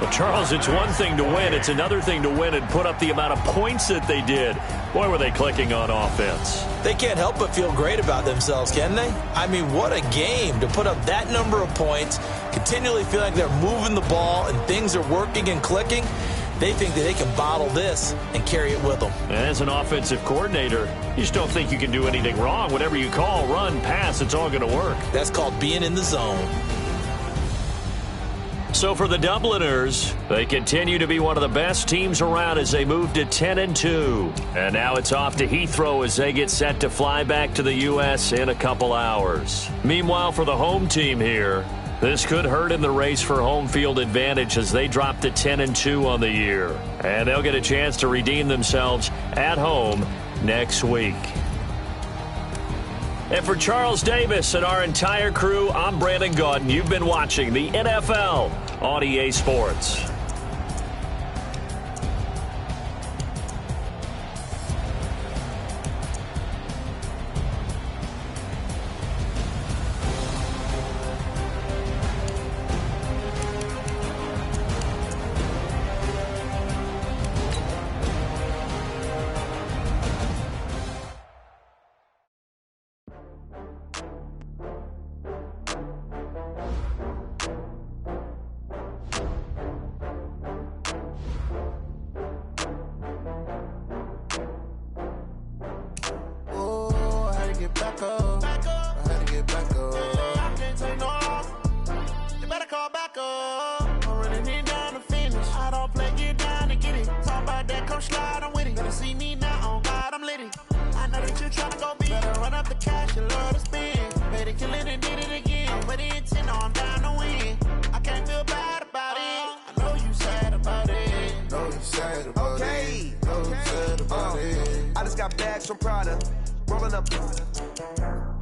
Well, Charles, it's one thing to win. It's another thing to win and put up the amount of points that they did. Boy, were they clicking on offense. They can't help but feel great about themselves, can they? I mean, what a game to put up that number of points, continually feel like they're moving the ball and things are working and clicking. They think that they can bottle this and carry it with them. And as an offensive coordinator, you just don't think you can do anything wrong. Whatever you call, run, pass, it's all going to work. That's called being in the zone. So for the Dubliners, they continue to be one of the best teams around as they move to 10-2. And now it's off to Heathrow as they get set to fly back to the U.S. in a couple hours. Meanwhile, for the home team here, this could hurt in the race for home field advantage as they drop to 10-2 on the year. And they'll get a chance to redeem themselves at home next week. And for Charles Davis and our entire crew, I'm Brandon Gaudin. You've been watching the NFL on EA Sports.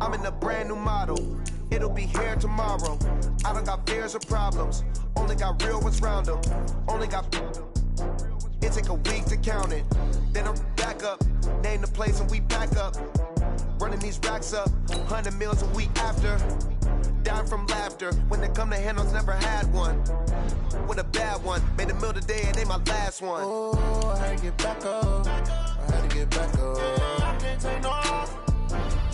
I'm in a brand new model. It'll be here tomorrow. I don't got fears or problems. Only got real ones round them. Only got. It take a week to count it. Then I'm back up. Name the place and we back up. Running these racks up. 100 meals a week after. Down from laughter. When they come to handles, never had one. With a bad one. Made a meal today and ain't my last one. Oh, I had to get back up. I had to get back up. I can't take no off.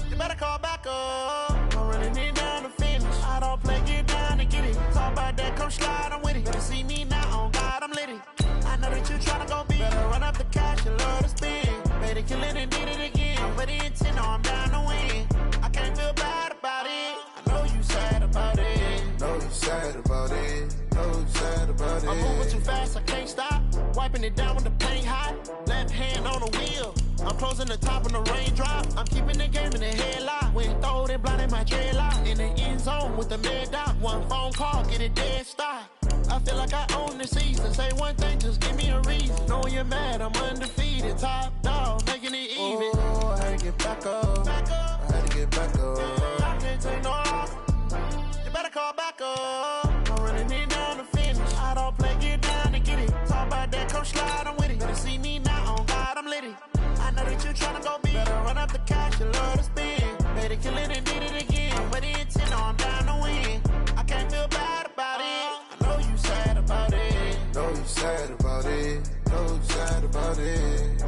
You better call back up. I'm running it down to finish. I don't play, get down and get it. Talk about that, come slide, I'm with it. Better see me now, on God, I'm litty. I know that you tryna go big. Better run up the cash, you love to spend. Better kill it and did it again. But the intent, no, I'm down to win. I can't feel bad about it. I know you sad about it. Know you sad about it. Know you sad about it. I'm moving too fast, I can't stop. Wiping it down when the paint hot. Left hand on the wheel. I'm closing the top on the raindrop. I'm keeping the game in the headlock. When throwed and blinded my dreadlock. In the end zone with the mad dot. One phone call, get it dead stop. I feel like I own the season. Say one thing, just give me a reason. Knowing you're mad, I'm undefeated. Top dog, making it even. Oh, I had to get back up. I had to get back up. I can't take no off. You better call back up. I'm running it down to finish. I don't play, get down to get it. Talk about that, come slide, I'm with it. Better see me now, on God, I'm litty. I know that you tryna go big. Better run up the cash, you love to spend. Better kill it and did it again. But the intent, no, I'm down to win. I can't feel bad about it. I know you sad about it. Know you sad about it. Know you sad about it.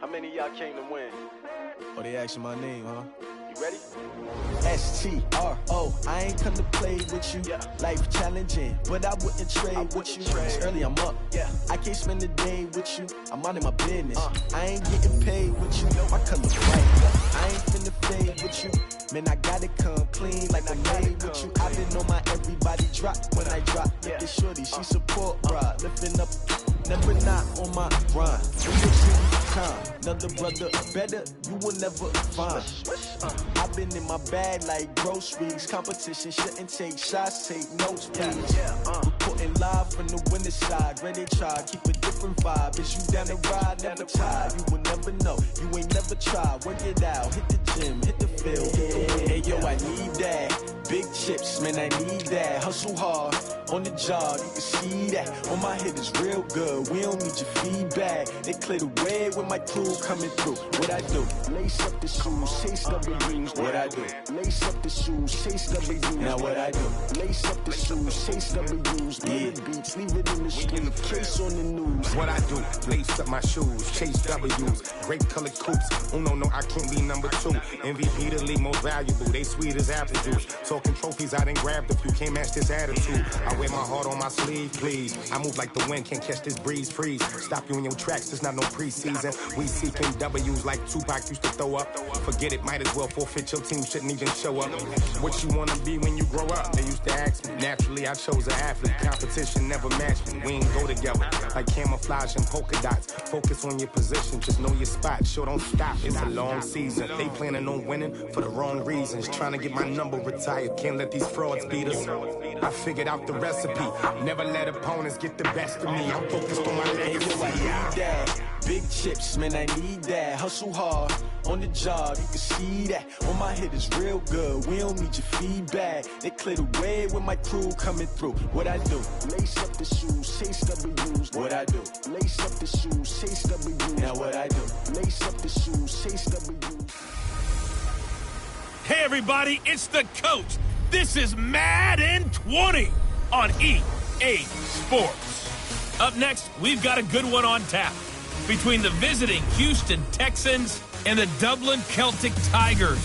How many of y'all came to win? Oh, they asking my name, huh? You ready? S-T-R-O, I ain't come to play with you. Yeah. Life challenging, but I wouldn't trade with you. It's early, I'm up. Yeah. I can't spend the day with you. I'm minding my business. I ain't getting paid with you. My color's white. I ain't finna fade with you. Man, I gotta come clean like I made with you. I been on my everybody drop when I drop. Look at shorty, she support, bruh. Lifting up never not on my grind. Another brother better, you will never find. I've been in my bag like groceries. Competition shouldn't take shots, take notes, please. Reporting live from the winning side. Ready to try, keep a different vibe. Is you down the ride, never tired. You will never know, you ain't never tried. Work it out, hit the gym, hit the field. Hey yo, I need that. Big chips, man, I need that. Hustle hard, on the job, you can see that. On my head is real good, we don't need your feedback. They clear the way with my crew coming through. What I do? Lace up the shoes, chase W's. What I do? Lace up the shoes, chase W's. Now what I do? Lace up the shoes, chase W's. Yeah. Beats, leave it in the street, case on the news. What I do? Lace up my shoes, chase W's. Great colored coops. Oh no, I can't be number 2. MVP the league most valuable. They sweet as apple juice. Talking trophies, I done grabbed a few. Can't match this attitude. I wear my heart on my sleeve, please. I move like the wind, can't catch this breeze, freeze. Stop you in your tracks, there's not no preseason. We seeking W's like Tupac used to throw up. Forget it, might as well forfeit. Your team shouldn't even show up. What you wanna be when you grow up? They used to ask me. Naturally, I chose an athlete. Competition never matched me. We ain't go together like camouflage and polka dots. Focus on your position, just know your spot. Sure, don't stop. It's a long season. They planning on winning for the wrong reasons. Trying to get my number retired. Can't let these frauds beat us. I figured out the recipe. Never let opponents get the best of me. I'm focused on my legacy. Big chips, man, I need that. Hustle hard, on the job, you can see that. On my head is real good, we don't need your feedback. They clear the way with my crew coming through. What I do? Lace up the shoes, chase W's. What I do? Lace up the shoes, chase W's. Now what I do? Lace up the shoes, chase W's. Hey everybody, it's the coach. This is Madden 20 on EA Sports. Up next, we've got a good one on tap between the visiting Houston Texans and the Dublin Celtic Tigers.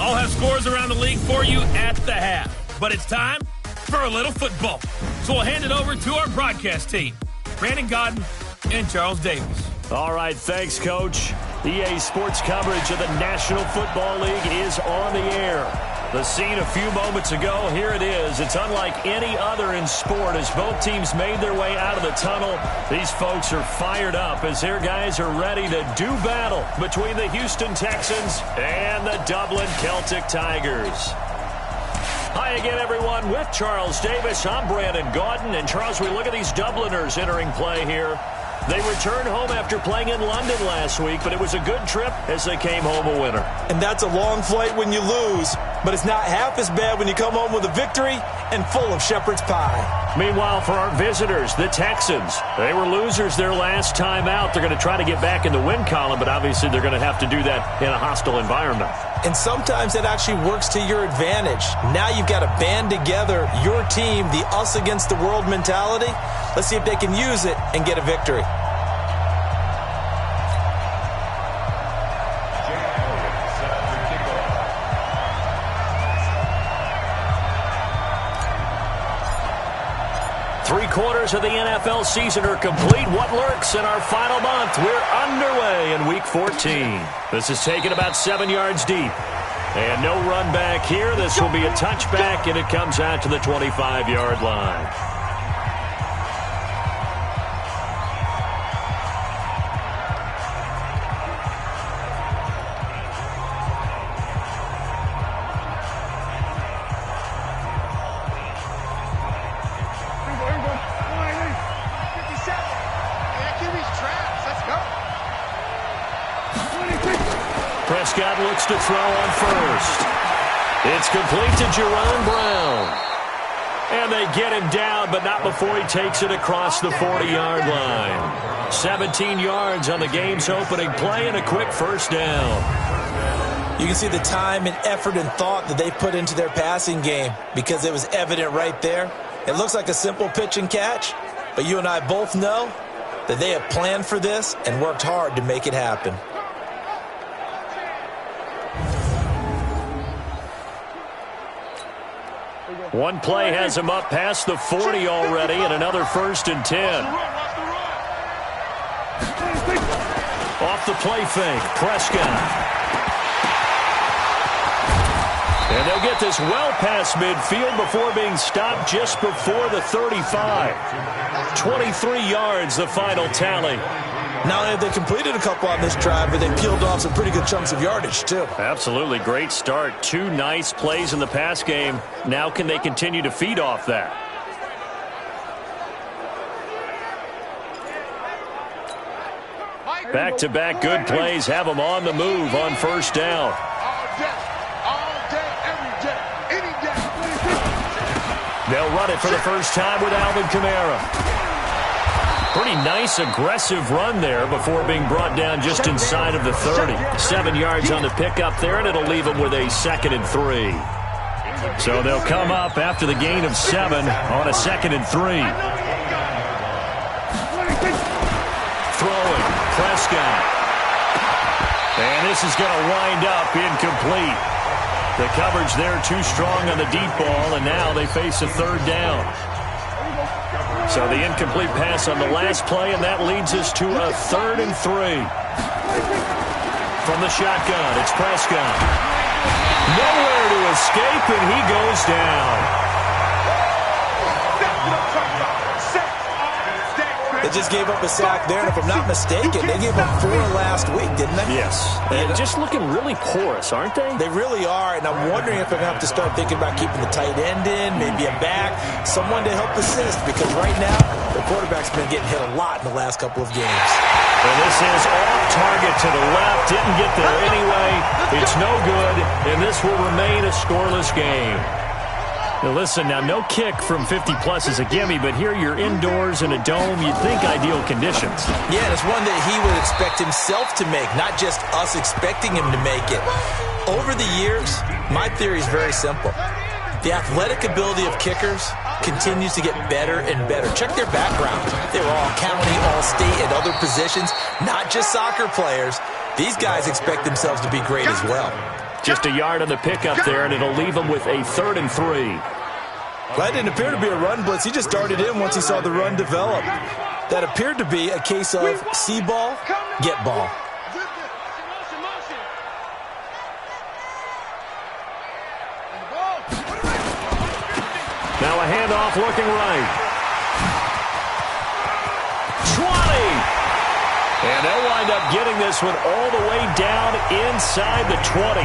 I'll have scores around the league for you at the half, but it's time for a little football. So we'll hand it over to our broadcast team, Brandon Godden and Charles Davis. All right, thanks, Coach. EA Sports coverage of the National Football League is on the air. The scene a few moments ago, here it is. It's unlike any other in sport as both teams made their way out of the tunnel. These folks are fired up as their guys are ready to do battle between the Houston Texans and the Dublin Celtic Tigers. Hi again, everyone. With Charles Davis, I'm Brandon Gaudin. And Charles, we look at these Dubliners entering play here. They returned home after playing in London last week, but it was a good trip as they came home a winner. And that's a long flight when you lose, but it's not half as bad when you come home with a victory and full of shepherd's pie. Meanwhile, for our visitors, the Texans, they were losers their last time out. They're going to try to get back in the win column, but obviously they're going to have to do that in a hostile environment. And sometimes that actually works to your advantage. Now you've got to band together your team, the us against the world mentality. Let's see if they can use it and get a victory. Three-quarters of the NFL season are complete. What lurks in our final month? We're underway in Week 14. This is taken about 7 yards deep. And no run back here. This will be a touchback, and it comes out to the 25-yard line. Prescott looks to throw on first. It's complete to Jerome Brown. And they get him down, but not before he takes it across the 40-yard line. 17 yards on the game's opening play and a quick first down. You can see the time and effort and thought that they put into their passing game because it was evident right there. It looks like a simple pitch and catch, but you and I both know that they have planned for this and worked hard to make it happen. One play has him up past the 40 already, and another 1st and 10. Off the play fake, Prescott. And they'll get this well past midfield before being stopped just before the 35. 23 yards, the final tally. Not only have they completed a couple on this drive, but they peeled off some pretty good chunks of yardage, too. Absolutely great start. 2 nice plays in the pass game. Now can they continue to feed off that? Back-to-back good plays have them on the move on first down. They'll run it for the first time with Alvin Kamara. Pretty nice, aggressive run there before being brought down just inside of the 30. 7 yards on the pickup there, and it'll leave them with a 2nd and 3. So they'll come up after the gain of 7 on a 2nd and 3. Throwing, Prescott. And this is going to wind up incomplete. The coverage there too strong on the deep ball, and now they face a 3rd down. So the incomplete pass on the last play, and that leads us to a 3rd and 3. From the shotgun, it's Prescott. Nowhere to escape, and he goes down. They just gave up a sack there, and if I'm not mistaken, they gave up 4 last week, didn't they? Yes. And just looking really porous, aren't they? They really are, and I'm wondering if I'm going to have to start thinking about keeping the tight end in, maybe a back, someone to help assist, because right now, the quarterback's been getting hit a lot in the last couple of games. And this is off target to the left. Didn't get there anyway. It's no good, and this will remain a scoreless game. Now listen, now no kick from 50-plus is a gimme, but here you're indoors in a dome. You'd think ideal conditions. Yeah, and it's one that he would expect himself to make, not just us expecting him to make it. Over the years, my theory is very simple. The athletic ability of kickers continues to get better and better. Check their background. They were all county, all state, and other positions, not just soccer players. These guys expect themselves to be great as well. Just a yard on the pickup there, and it'll leave them with a 3rd and 3. That didn't appear to be a run blitz. He just started in once he saw the run develop. That appeared to be a case of see ball, get ball. Now a handoff looking right. 20! And they'll wind up getting this one all the way down inside the 20.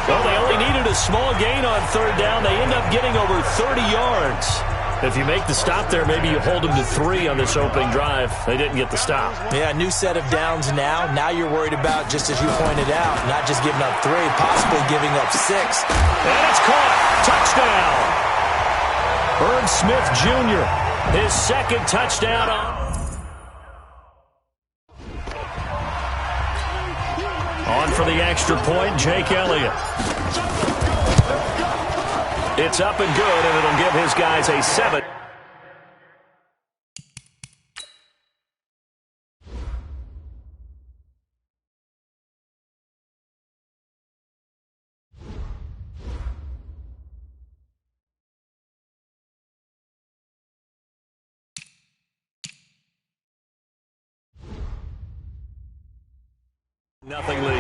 Well, they only needed a small gain on 3rd down. They end up getting over 30 yards. If you make the stop there, maybe you hold them to 3 on this opening drive. They didn't get the stop. Yeah, new set of downs now. Now you're worried about, just as you pointed out, not just giving up 3, possibly giving up 6. And it's caught. Touchdown. Herb Smith Jr., his 2nd touchdown on for the extra point, Jake Elliott. It's up and good, and it'll give his guys a 7. Nothing lead.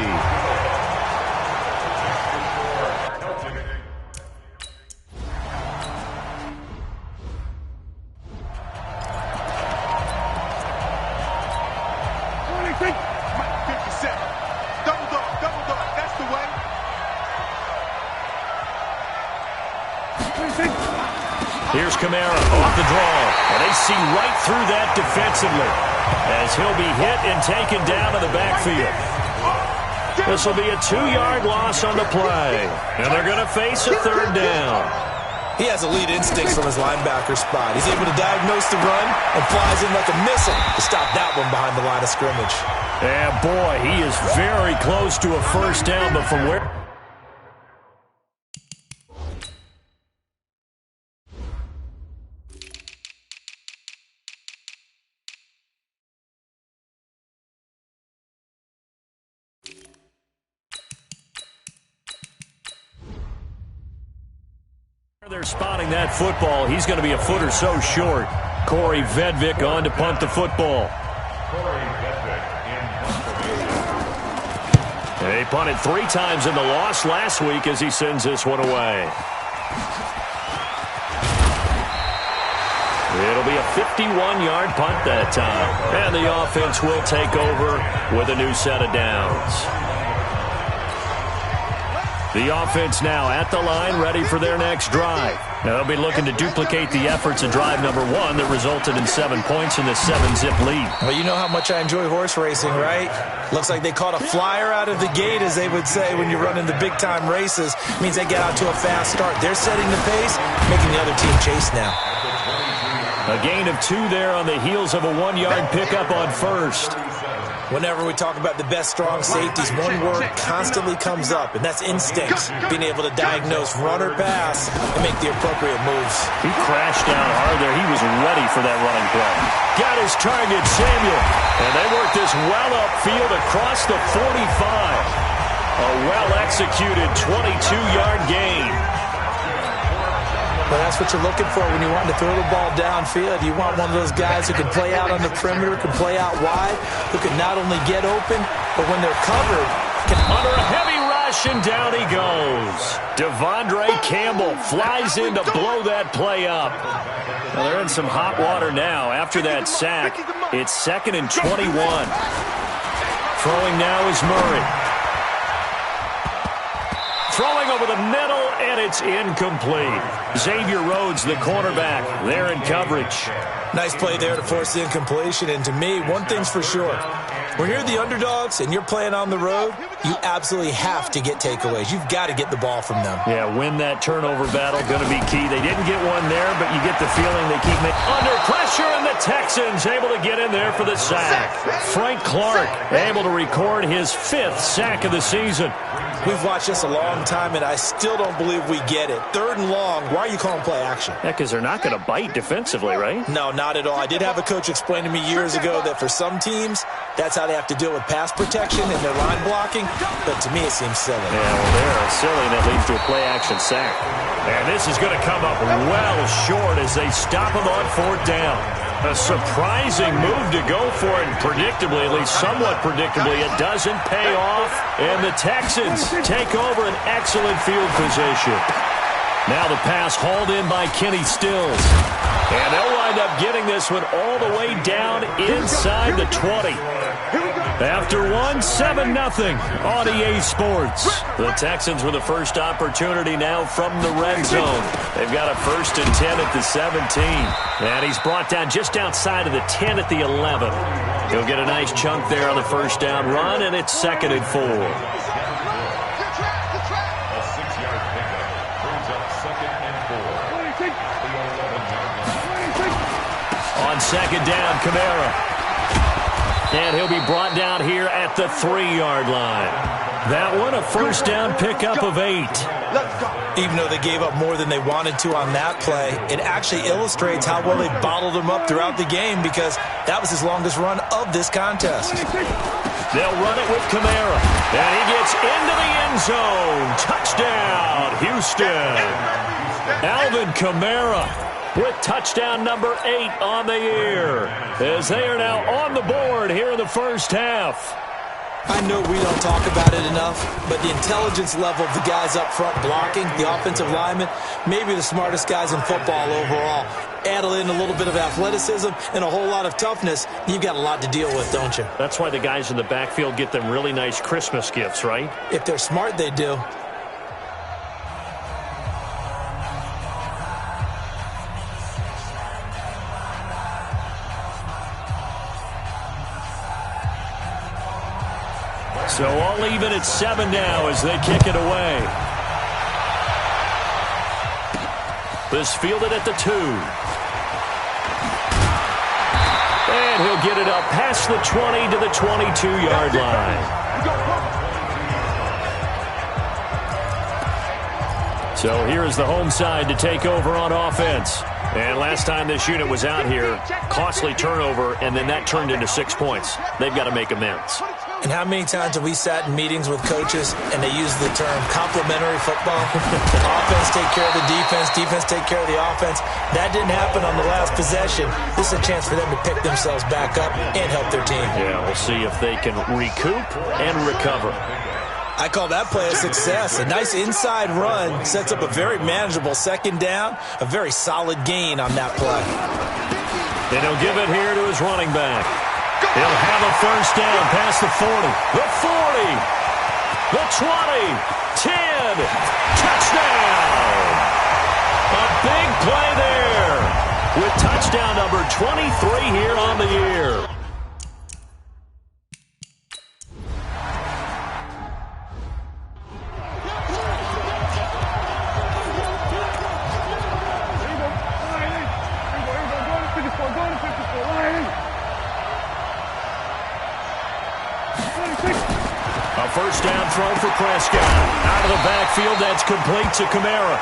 Here's Kamara off the draw, and they see right through that defensively as he'll be hit and taken down in the backfield. This will be a 2-yard loss on the play, and they're going to face a 3rd down. He has elite instincts from his linebacker spot. He's able to diagnose the run and flies in like a missile to stop that one behind the line of scrimmage. And boy, he is very close to a 1st down, but from where... They're spotting that football. He's going to be a foot or so short. Corey Vedvik on to punt the football. He punted 3 times in the loss last week as he sends this one away. It'll be a 51-yard punt that time. And the offense will take over with a new set of downs. The offense now at the line, ready for their next drive. Now they'll be looking to duplicate the efforts of drive number 1 that resulted in 7 points in the 7-zip lead. Well, you know how much I enjoy horse racing, right? Looks like they caught a flyer out of the gate, as they would say when you're running the big-time races. It means they get out to a fast start. They're setting the pace, making the other team chase now. A gain of 2 there on the heels of a 1-yard pickup on first. Whenever we talk about the best strong safeties, one word constantly comes up, and that's instincts. Being able to diagnose run or pass and make the appropriate moves. He crashed down hard there. He was ready for that running play. Got his target, Samuel. And they work this well upfield across the 45. A well-executed 22-yard gain. Well, that's what you're looking for when you want to throw the ball downfield. You want one of those guys who can play out on the perimeter, can play out wide, who can not only get open, but when they're covered, can... Under a heavy rush, and down he goes. Devondre Campbell flies in to blow that play up. Well, they're in some hot water now. After that sack, it's 2nd and 21. Throwing now is Murray. Throwing over the middle, and it's incomplete. Xavier Rhodes, the cornerback, there in coverage. Nice play there to force the incompletion. And to me, one thing's for sure. When you're the underdogs and you're playing on the road, you absolutely have to get takeaways. You've got to get the ball from them. Yeah, win that turnover battle, going to be key. They didn't get one there, but you get the feeling they keep under pressure, and the Texans able to get in there for the sack. Frank Clark able to record his 5th sack of the season. We've watched this a long time, and I still don't believe we get it. 3rd and long, why are you calling play action? Yeah, because they're not going to bite defensively, right? No, not at all. I did have a coach explain to me years ago that for some teams, that's how they have to deal with pass protection and their line blocking, but to me it seems silly. Yeah, well, they're silly, and that leads to a play action sack. And this is going to come up well short as they stop him on 4th down. A surprising move to go for it, and predictably, at least somewhat predictably, it doesn't pay off, and the Texans take over an excellent field position. Now the pass hauled in by Kenny Stills, and they'll wind up getting this one all the way down inside the 20. After 7-0 on EA Sports. The Texans with the first opportunity now from the red zone. They've got a 1st and 10 at the 17. And he's brought down just outside of the 10 at the 11. He'll get a nice chunk there on the 1st down run, and it's 2nd and 4. A 6-yard pickup brings up 2nd and 4. On 2nd down, Kamara. And he'll be brought down here at the 3-yard line. That one, a 1st down pickup of 8. Even though they gave up more than they wanted to on that play, it actually illustrates how well they bottled him up throughout the game, because that was his longest run of this contest. They'll run it with Kamara. And he gets into the end zone. Touchdown, Houston. Alvin Kamara with touchdown number 8 on the year, as they are now on the board here in the 1st half. I know we don't talk about it enough, but the intelligence level of the guys up front blocking, the offensive linemen, maybe the smartest guys in football overall. Add in a little bit of athleticism and a whole lot of toughness, you've got a lot to deal with, don't you? That's why the guys in the backfield get them really nice Christmas gifts, right? If they're smart, they do. So all even at 7 now as they kick it away. This fielded at the 2. And he'll get it up past the 20 to the 22-yard line. So here is the home side to take over on offense. And last time this unit was out here, costly turnover, and then that turned into 6 points. They've got to make amends. And how many times have we sat in meetings with coaches and they use the term complementary football? Offense take care of the defense, defense take care of the offense. That didn't happen on the last possession. This is a chance for them to pick themselves back up and help their team. Yeah, we'll see if they can recoup and recover. I call that play a success. A nice inside run sets up a very manageable second down, a very solid gain on that play. And he'll give it here to his running back. He'll have a first down past the 40, the 40, the 20, 10, touchdown! A big play there with touchdown number 23 here on the year. A first down throw for Prescott. Out of the backfield, that's complete to Kamara.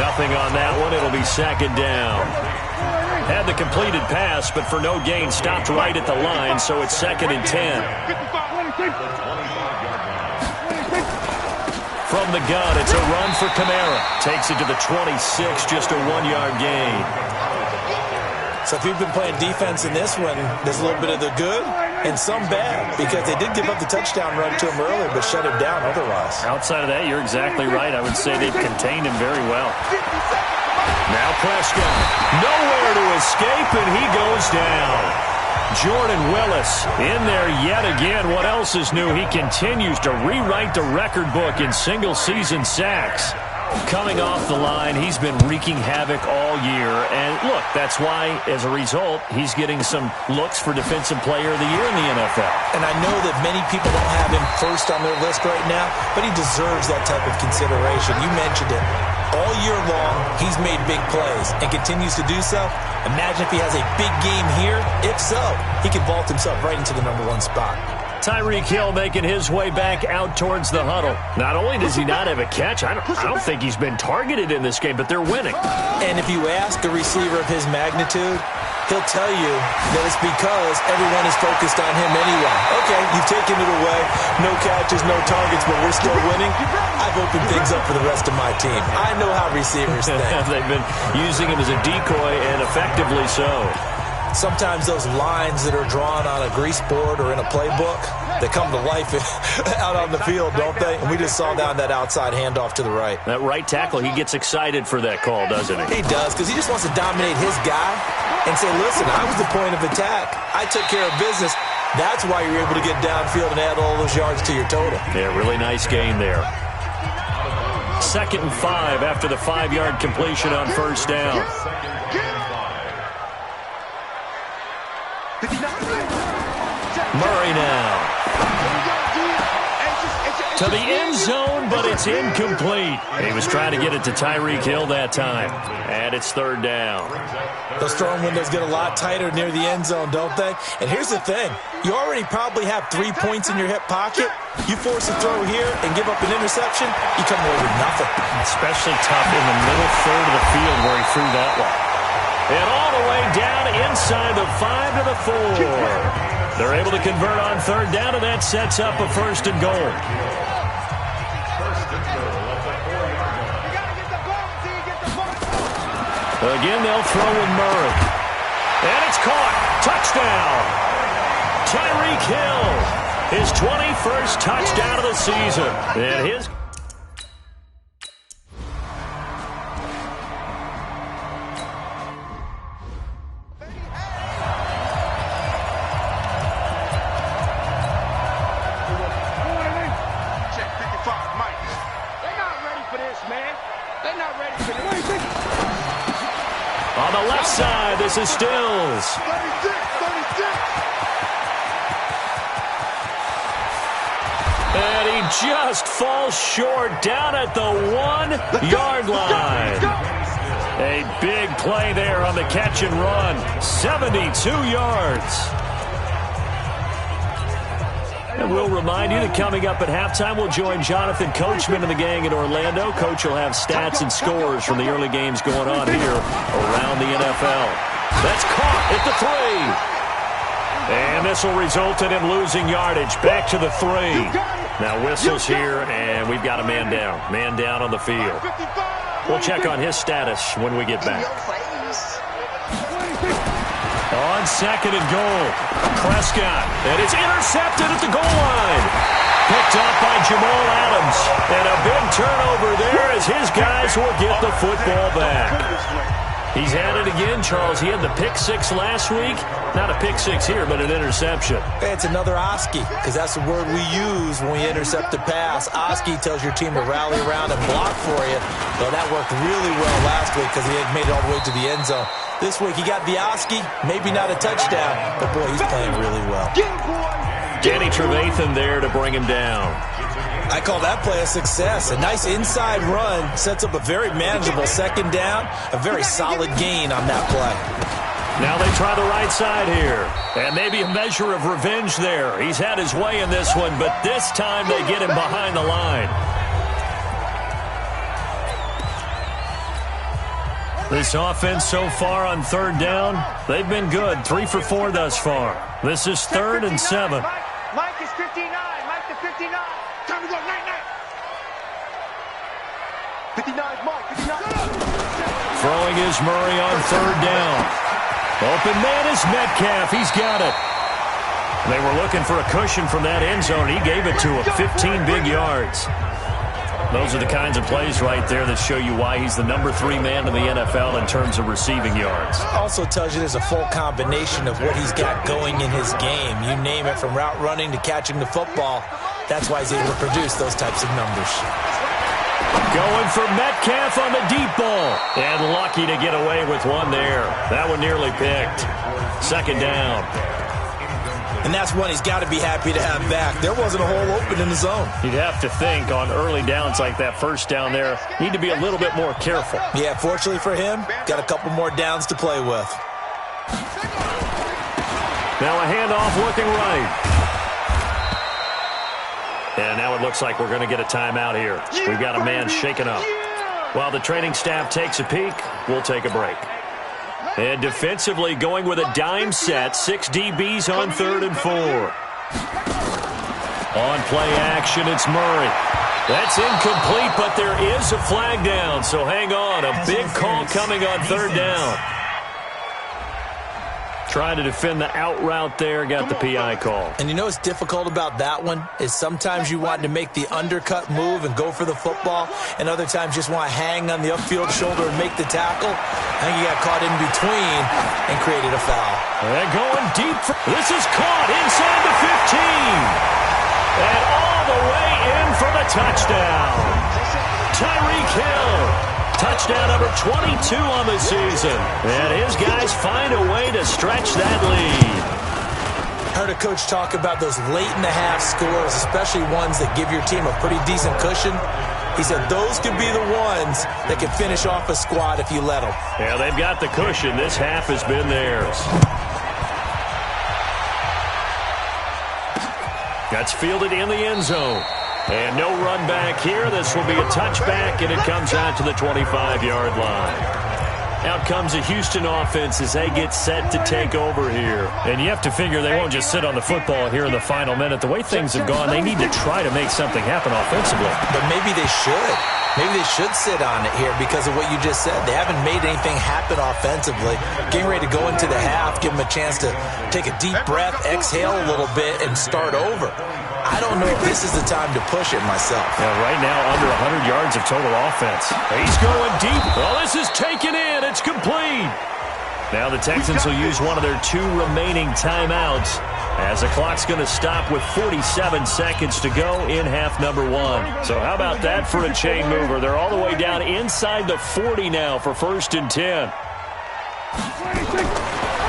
Nothing on that one. It'll be second down. Had the completed pass, but for no gain, stopped right at the line, so it's 2nd and 10. From the gun, it's a run for Kamara. Takes it to the 26, just a 1-yard gain. So if you've been playing defense in this one, there's a little bit of the good and some bad, because they did give up the touchdown run to him earlier, but shut him down otherwise. Outside of that, you're exactly right. I would say they've contained him very well. Now Prescott, nowhere to escape, and he goes down. Jordan Willis in there yet again. What else is new? He continues to rewrite the record book in single-season sacks. Coming off the line, he's been wreaking havoc all year. And look, that's why, as a result, he's getting some looks for Defensive Player of the Year in the NFL. And I know that many people don't have him first on their list right now, but he deserves that type of consideration. You mentioned it. All year long, he's made big plays and continues to do so. Imagine if he has a big game here. If so, he can vault himself right into the #1 spot. Tyreek Hill making his way back out towards the huddle. Not only does he not have a catch, I don't think he's been targeted in this game, but they're winning. And if you ask a receiver of his magnitude, he'll tell you that it's because everyone is focused on him anyway. Okay, you've taken it away. No catches, no targets, but we're still winning. I've opened things up for the rest of my team. I know how receivers think. They've been using him as a decoy, and effectively so. Sometimes those lines that are drawn on a grease board or in a playbook, they come to life out on the field, don't they? And we just saw down that outside handoff to the right. That right tackle, he gets excited for that call, doesn't he? He does, because he just wants to dominate his guy and say, listen, I was the point of attack. I took care of business. That's why you're able to get downfield and add all those yards to your total. Yeah, really nice gain there. 2nd and 5 after the 5-yard completion on first down. Murray now. To the end zone, but it's incomplete. He was trying to get it to Tyreek Hill that time. And it's 3rd down. Those throwing windows get a lot tighter near the end zone, don't they? And here's the thing. You already probably have 3 points in your hip pocket. You force a throw here and give up an interception, you come away with nothing. Especially tough in the middle third of the field where he threw that one. And all the way down inside the 5 to the 4. They're able to convert on 3rd down, and that sets up a 1st and goal. Again, they'll throw with Murray. And it's caught. Touchdown. Tyreek Hill. His 21st touchdown of the season. And his... On the left side, this is Stills. 36. And he just falls short down at the 1-yard line. A big play there on the catch and run. 72 yards. And we'll remind you that coming up at halftime, we'll join Jonathan Coachman and the gang in Orlando. Coach will have stats and scores from the early games going on here around the NFL. That's caught at the 3. And this will result in him losing yardage. Back to the 3. Now whistles here, and we've got a man down. Man down on the field. We'll check on his status when we get back. On 2nd and goal, Prescott, and it's intercepted at the goal line. Picked up by Jamal Adams. And a big turnover there as his guys will get the football back. He's had it again, Charles. He had the pick six last week. Not a pick six here, but an interception. It's another Oski, because that's the word we use when we intercept a pass. Oski tells your team to rally around and block for you. Well, that worked really well last week because he had made it all the way to the end zone. This week he got the Oski, maybe not a touchdown, but boy, he's playing really well. Danny Trevathan there to bring him down. I call that play a success. A nice inside run sets up a very manageable second down, a very solid gain on that play. Now they try the right side here, and maybe a measure of revenge there. He's had his way in this one, but this time they get him behind the line. This offense so far on third down, they've been good. 3 for 4 thus far. This is 3rd and 7. Mike is 59. Mike to 59. Time to go, night. 59 Mike, 59. Throwing is Murray on third down. Open man is Metcalf. He's got it. They were looking for a cushion from that end zone. He gave it to him. 15 big yards. Those are the kinds of plays right there that show you why he's the number 3 man in the NFL in terms of receiving yards. Also tells you there's a full combination of what he's got going in his game. You name it, from route running to catching the football. That's why he's able to produce those types of numbers. Going for Metcalf on the deep ball. And lucky to get away with one there. That one nearly picked. 2nd down. And that's one he's got to be happy to have back. There wasn't a hole open in the zone. You'd have to think on early downs like that first down there, need to be a little bit more careful. Yeah, fortunately for him, got a couple more downs to play with. Now a handoff looking right. And now it looks like we're going to get a timeout here. We've got a man shaken up. While the training staff takes a peek, we'll take a break. And defensively going with a dime set. 6 DBs on 3rd and 4. On play action, it's Murray. That's incomplete, but there is a flag down, so hang on. A big call coming on 3rd down. Trying to defend the out route there, got the PI call. And you know what's difficult about that one is sometimes you want to make the undercut move and go for the football, and other times just want to hang on the upfield shoulder and make the tackle. I think he got caught in between and created a foul. And going deep. This is caught inside the 15. And all the way in for the touchdown. Tyreek Hill. Touchdown number 22 on the season. And his guys find a way to stretch that lead. Heard a coach talk about those late-in-the-half scores, especially ones that give your team a pretty decent cushion. He said those could be the ones that can finish off a squad if you let them. Yeah, they've got the cushion. This half has been theirs. That's fielded in the end zone. And no run back here. This will be a touchback, and it comes out to the 25-yard line. Out comes the Houston offense as they get set to take over here. And you have to figure they won't just sit on the football here in the final minute. The way things have gone, they need to try to make something happen offensively. But maybe they should. Maybe they should sit on it here because of what you just said. They haven't made anything happen offensively. Getting ready to go into the half, give them a chance to take a deep breath, exhale a little bit, and start over. I don't know if this is the time to push it myself. Yeah, right now, under 100 yards of total offense. He's going deep. Oh, this is taken in. It's complete. Now the Texans will use one of their 2 remaining timeouts as the clock's going to stop with 47 seconds to go in half number 1. So how about that for a chain mover? They're all the way down inside the 40 now for 1st and 10.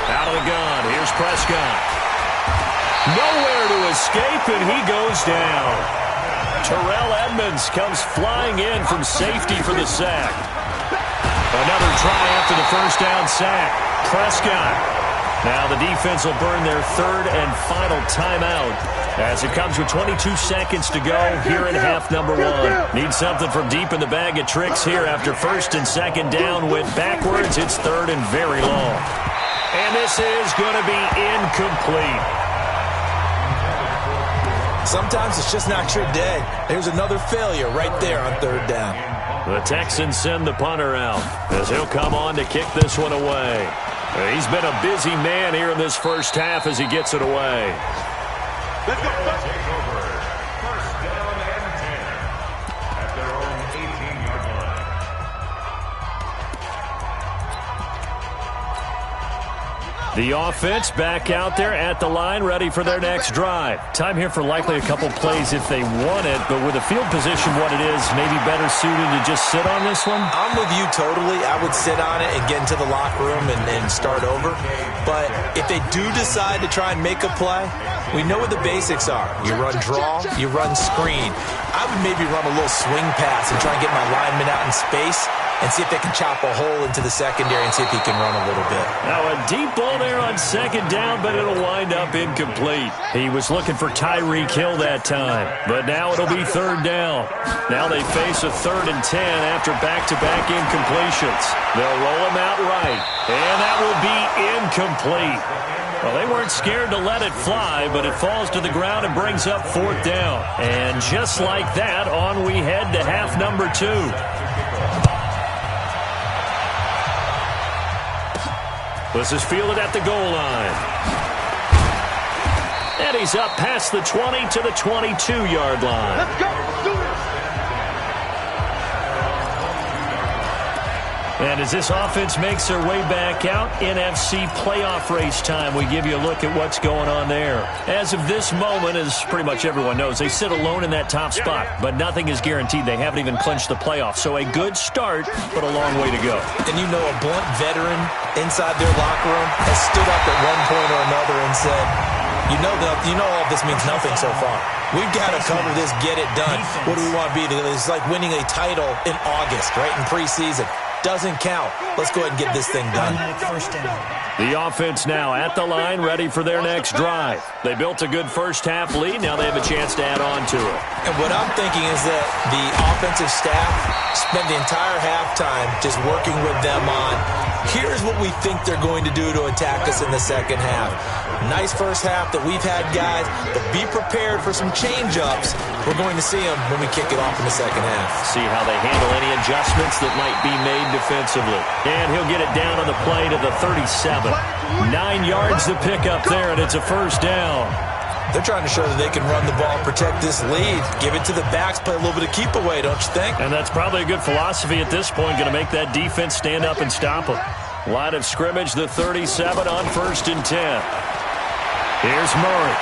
Out of the gun. Here's Prescott. Nowhere to escape, and he goes down. Terrell Edmonds comes flying in from safety for the sack. Another try after the first down sack. Prescott. Now the defense will burn their 3rd and final timeout as it comes with 22 seconds to go here in half number 1. Need something from deep in the bag of tricks here after 1st and 2nd down. Went backwards. It's 3rd and very long. And this is going to be incomplete. Sometimes it's just not your day. There's another failure right there on 3rd down. The Texans send the punter out as he'll come on to kick this one away. He's been a busy man here in this first half as he gets it away. Let's go. The offense back out there at the line, ready for their next drive. Time here for likely a couple plays if they want it, but with the field position what it is, maybe better suited to just sit on this one? I'm with you totally. I would sit on it and get into the locker room and start over. But if they do decide to try and make a play, we know what the basics are. You run draw, you run screen. I would maybe run a little swing pass and try and get my lineman out in space and see if they can chop a hole into the secondary and see if he can run a little bit. Now a deep ball there on second down, but it'll wind up incomplete. He was looking for Tyreek Hill that time, but now it'll be third down. Now they face a 3rd and 10 after back-to-back incompletions. They'll roll him out right, and that will be incomplete. Well, they weren't scared to let it fly, but it falls to the ground and brings up 4th down. And just like that, on we head to half number 2. This is fielded at the goal line. And he's up past the 20 to the 22-yard line. Let's go. Let's do this. And as this offense makes their way back out, NFC playoff race time, we give you a look at what's going on there. As of this moment, as pretty much everyone knows, they sit alone in that top spot, but nothing is guaranteed. They haven't even clinched the playoffs, so a good start, but a long way to go. And you know, a blunt veteran inside their locker room has stood up at one point or another and said, you know all of this means nothing so far. We've got to cover this, get it done. What do we want to be? It's like winning a title in August, right, in preseason. Doesn't count. Let's go ahead and get this thing done. The offense now at the line, ready for their next drive. They built a good first-half lead. Now they have a chance to add on to it. And what I'm thinking is that the offensive staff spent the entire halftime just working with them on, here's what we think they're going to do to attack us in the second half. Nice first half that we've had, guys, but be prepared for some change-ups. We're going to see them when we kick it off in the second half. See how they handle any adjustments that might be made defensively. And he'll get it down on the play to the 37. 9 yards to pick up there, and it's a first down. They're trying to show that they can run the ball, protect this lead, give it to the backs, play a little bit of keep away, don't you think? And that's probably a good philosophy at this point, going to make that defense stand up and stop them. Line of scrimmage, the 37 on 1st and 10. Here's Murray.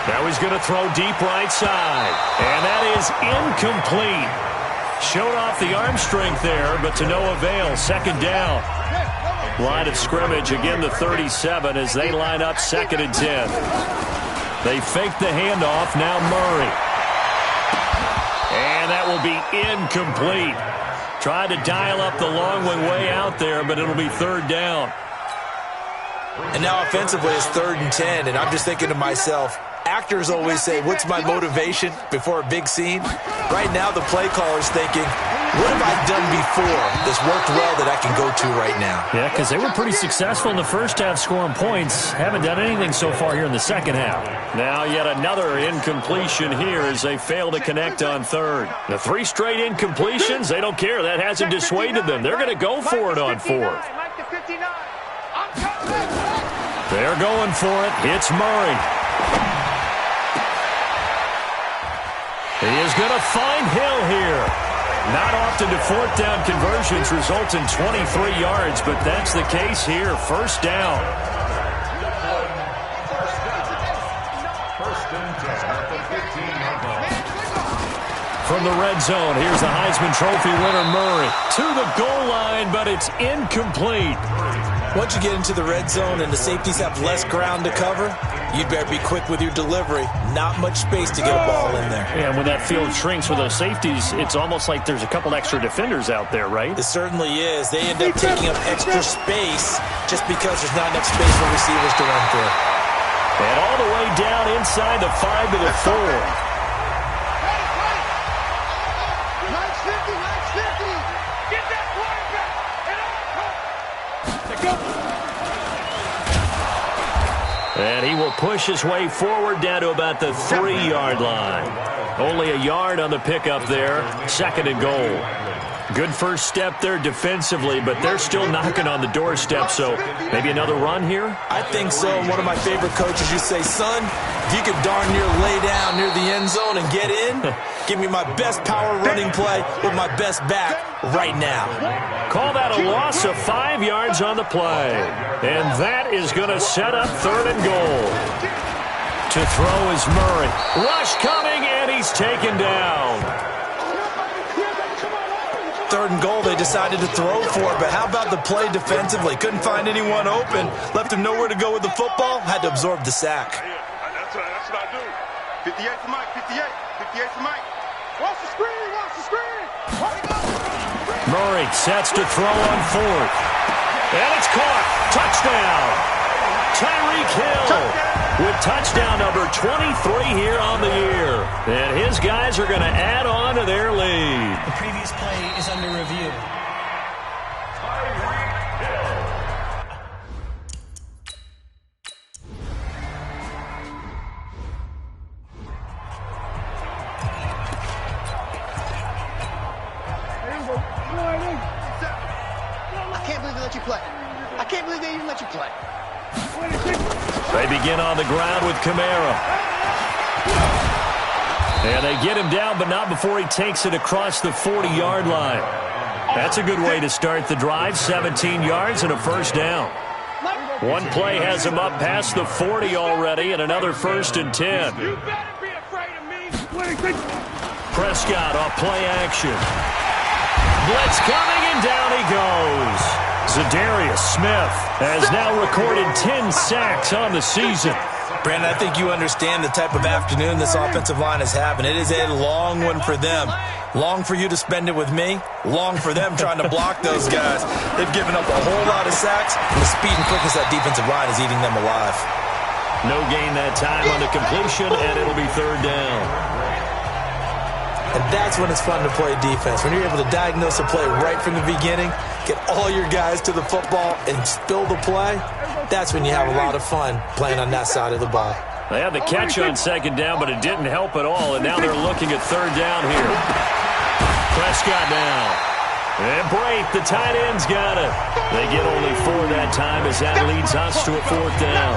Now he's going to throw deep right side. And that is incomplete. Showed off the arm strength there, but to no avail. Second down. Line of scrimmage, again the 37 as they line up 2nd and 10. They fake the handoff, now Murray. And that will be incomplete. Tried to dial up the long one way out there, but it'll be 3rd down. And now offensively it's 3rd and 10, and I'm just thinking to myself, actors always say, what's my motivation before a big scene? Right now the play caller's thinking, what have I done before that's worked well that I can go to right now? Yeah, because they were pretty successful in the first half scoring points. Haven't done anything so far here in the second half. Now yet another incompletion here as they fail to connect on 3rd. The 3 straight incompletions, they don't care. That hasn't dissuaded them. They're going to go for it on 4th. They're going for it. It's Murray. He is going to find Hill here. Not often do 4th down conversions result in 23 yards, but that's the case here. First down. From the red zone, here's the Heisman Trophy winner Murray. To the goal line, but it's incomplete. Once you get into the red zone and the safeties have less ground to cover, you'd better be quick with your delivery. Not much space to get a ball in there. Yeah, when that field shrinks with those safeties, it's almost like there's a couple extra defenders out there, right? It certainly is. They end up taking up extra space just because there's not enough space for receivers to run through. And all the way down inside the 5 to the 4. And he will push his way forward down to about the 3-yard line. Only a yard on the pickup there. 2nd and goal. Good first step there defensively, but they're still knocking on the doorstep, so maybe another run here? I think so. One of my favorite coaches used to say, son, if you could darn near lay down near the end zone and get in, Give me my best power running play with my best back right now. Call that a loss of 5 yards on the play. And that is going to set up 3rd and goal. To throw is Murray. Rush coming, and he's taken down. 3rd and goal, they decided to throw for it, but how about the play defensively? Couldn't find anyone open, left him nowhere to go with the football, had to absorb the sack. That's what I do. 58 to Mike, 58 to Mike. Watch the screen, watch the screen. Murray sets to throw on 4th. And it's caught. Touchdown. Tyreek Hill with touchdown number 23 here on the year. And his guys are going to add on to their lead. The previous play is under review. I can't believe they let you play. I can't believe they even let you play. They begin on the ground with Kamara. And they get him down, but not before he takes it across the 40-yard line. That's a good way to start the drive. 17 yards and a first down. One play has him up past the 40 already, and another 1st and 10. You better be afraid of me. Prescott off play action. Blitz coming, and down he goes. Zadarius Smith has now recorded 10 sacks on the season. Brandon, I think you understand the type of afternoon this offensive line is having. It is a long one for them. Long for you to spend it with me. Long for them trying to block those guys. They've given up a whole lot of sacks, and the speed and quickness of that defensive line is eating them alive. No gain that time on the completion, and it'll be 3rd down. And that's when it's fun to play defense. When you're able to diagnose a play right from the beginning, get all your guys to the football, and spill the play, that's when you have a lot of fun playing on that side of the ball. They had the catch on 2nd down, but it didn't help at all, and now they're looking at 3rd down here. Prescott now. And Braith, the tight end's got it. They get only 4 that time as that leads us to a 4th down.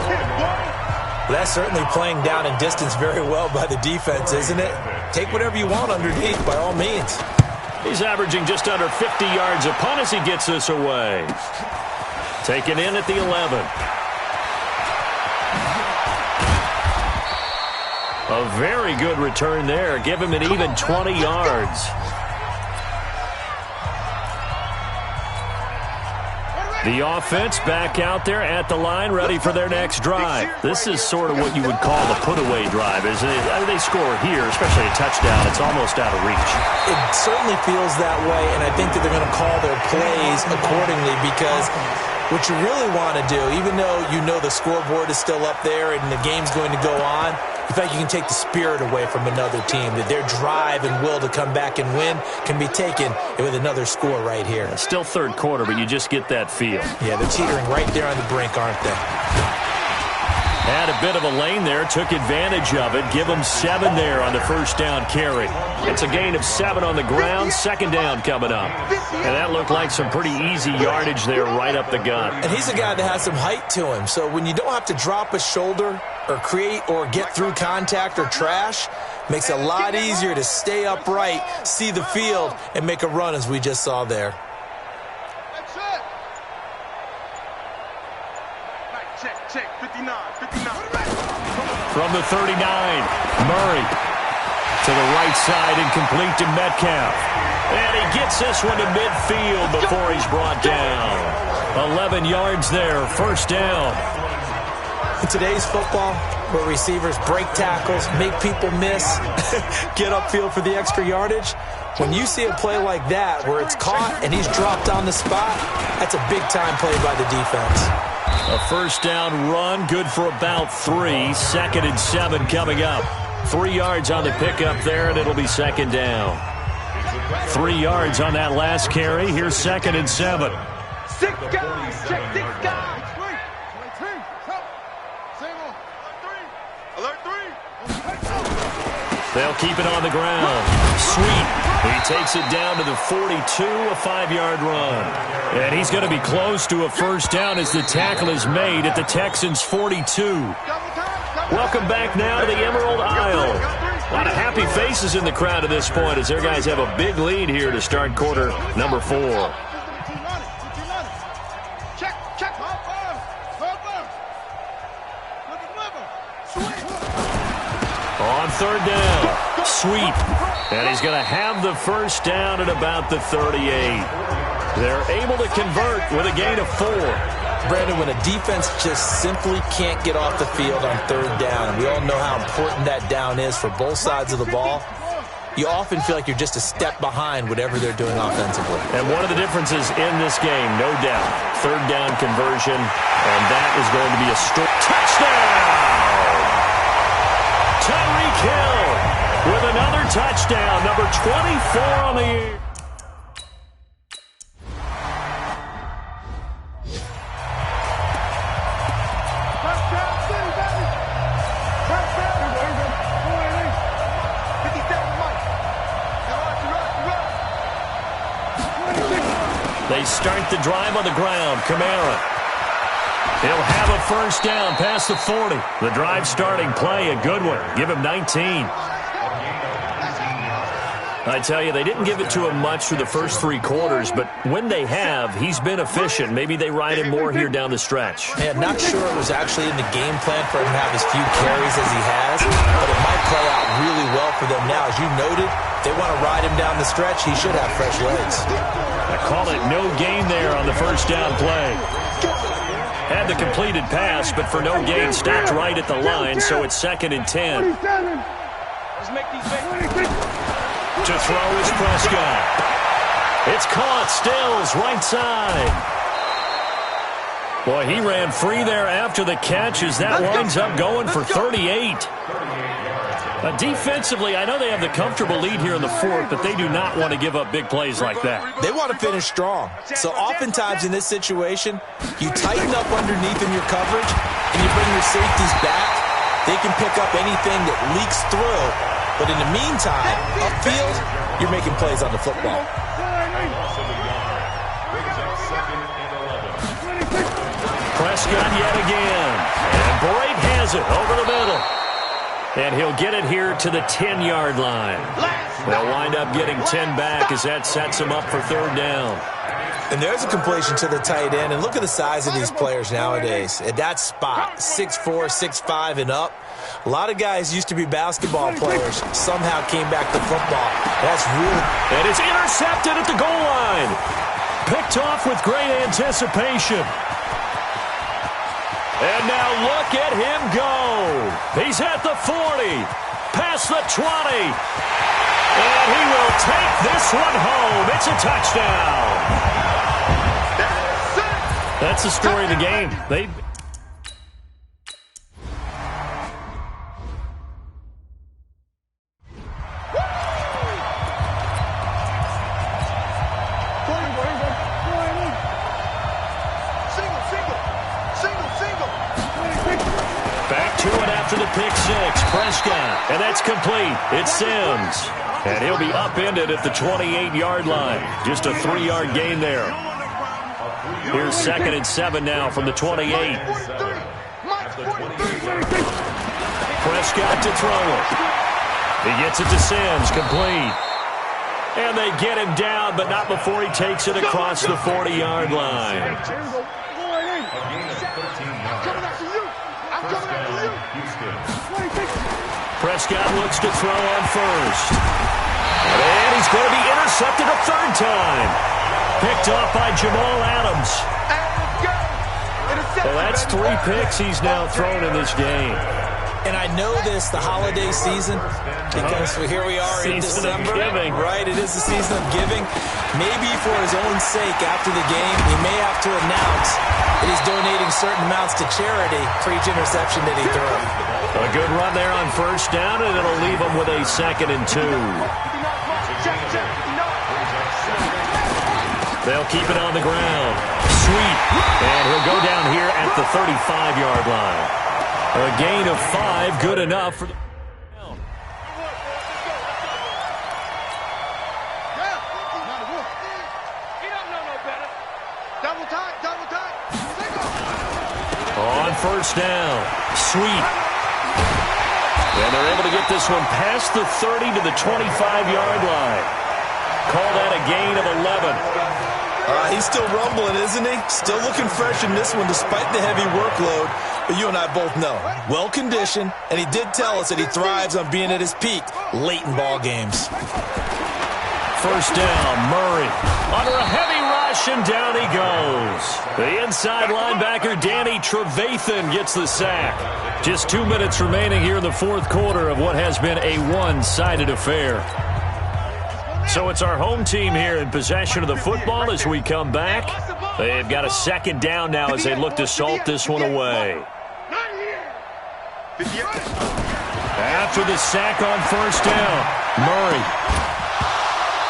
Well, that's certainly playing down and distance very well by the defense, isn't it? Take whatever you want underneath, by all means. He's averaging just under 50 yards a punt as he gets this away. Taken in at the 11. A very good return there. Give him an even 20 yards. The offense back out there at the line, ready for their next drive. This is sort of what you would call the put-away drive, isn't it? I mean, they score here, especially a touchdown. It's almost out of reach. It certainly feels that way, and I think that they're going to call their plays accordingly because what you really want to do, even though you know the scoreboard is still up there and the game's going to go on, in fact, you can take the spirit away from another team, that their drive and will to come back and win can be taken with another score right here. Still 3rd quarter, but you just get that feel. Yeah, they're teetering right there on the brink, aren't they? Had a bit of a lane there, took advantage of it. Give them 7 there on the 1st down carry. It's a gain of 7 on the ground, 2nd down coming up. And that looked like some pretty easy yardage there right up the gut. And he's a guy that has some height to him, so when you don't have to drop a shoulder or create or get through contact or trash, makes it a lot easier to stay upright, see the field, and make a run as we just saw there. Check, 59. From the 39, Murray to the right side, incomplete to Metcalf. And he gets this one to midfield before he's brought down. 11 yards there, 1st down. In today's football, where receivers break tackles, make people miss, get upfield for the extra yardage, when you see a play like that where it's caught and he's dropped on the spot, that's a big-time play by the defense. A 1st down run, good for about 3. 2nd and 7 coming up. 3 yards on the pickup there, and it'll be 2nd down. 3 yards on that last carry. Here's 2nd and 7. 6 guys, check 6 guys. Alert 3. They'll keep it on the ground. Sweet. He takes it down to the 42, a 5-yard run. And he's going to be close to a 1st down as the tackle is made at the Texans' 42. Welcome back now to the Emerald Isle. A lot of happy faces in the crowd at this point as their guys have a big lead here to start quarter number 4. On third down, sweep. And he's going to have the first down at about the 38. They're able to convert with a gain of 4. Brandon, when a defense just simply can't get off the field on third down, and we all know how important that down is for both sides of the ball, you often feel like you're just a step behind whatever they're doing offensively. And one of the differences in this game, no doubt, third down conversion, and that is going to be a touchdown! Tyreek Hill with another touchdown, number 24 on the year. They start the drive on the ground. Kamara. He'll have a first down past the 40. The drive starting play, a good one. Give him 19. I tell you, they didn't give it to him much through the first 3 quarters, but when they have, he's been efficient. Maybe they ride him more here down the stretch. Yeah, not sure it was actually in the game plan for him to have as few carries as he has, but it might play out really well for them now. As you noted, they want to ride him down the stretch. He should have fresh legs. I call it no gain there on the first down play. Had the completed pass, but for no gain, stopped right at the line, so it's 2nd and 10. To throw is Prescott. It's caught. Stills, right side. Boy, he ran free there after the catch as that winds up going for 38. Defensively, I know they have the comfortable lead here in the 4th, but they do not want to give up big plays like that. They want to finish strong. So oftentimes in this situation, you tighten up underneath in your coverage, and you bring your safeties back. They can pick up anything that leaks through. But in the meantime, upfield, you're making plays on the football. Prescott yet again. And Brate has it over the middle. And he'll get it here to the 10-yard line. They'll wind up getting 10 back as that sets them up for third down. And there's a completion to the tight end. And look at the size of these players nowadays. At that spot, 6'4", 6'5", and up. A lot of guys used to be basketball players, somehow came back to football. That's really... And it's intercepted at the goal line. Picked off with great anticipation. And now look at him go. He's at the 40, past the 20. And he will take this one home. It's a touchdown. That's the story of the game. Back to it after the pick six. Prescott. And that's complete. It's Sims. And he'll be upended at the 28-yard line. Just a 3-yard gain there. Here's 2nd and 7 now from the 28. Prescott to throw it. He gets it to Sims. Complete. And they get him down, but not before he takes it across the 40-yard line. Prescott looks to throw on first. And he's going to be intercepted a third time. Picked off by Jamal Adams. Well, that's 3 picks he's now thrown in this game. And I know this, the holiday season, because here we are in December. Right, it is the season of giving. Maybe for his own sake, after the game, he may have to announce that he's donating certain amounts to charity for each interception that he threw. A good run there on first down, and it'll leave him with a 2nd and 2. They'll keep it on the ground. Sweep. And he'll go down here at the 35-yard line. A gain of 5, good enough for the... On first down. Sweep. And they're able to get this one past the 30 to the 25-yard line. Call that a gain of 11. He's still rumbling, isn't he? Still looking fresh in this one despite the heavy workload. But you and I both know, well-conditioned, and he did tell us that he thrives on being at his peak late in ball games. First down, Murray. Under a heavy rush, and down he goes. The inside linebacker, Danny Trevathan, gets the sack. Just 2 minutes remaining here in the fourth quarter of what has been a one-sided affair. So it's our home team here in possession of the football as we come back. They've got a second down now as they look to salt this one away. After the sack on first down, Murray.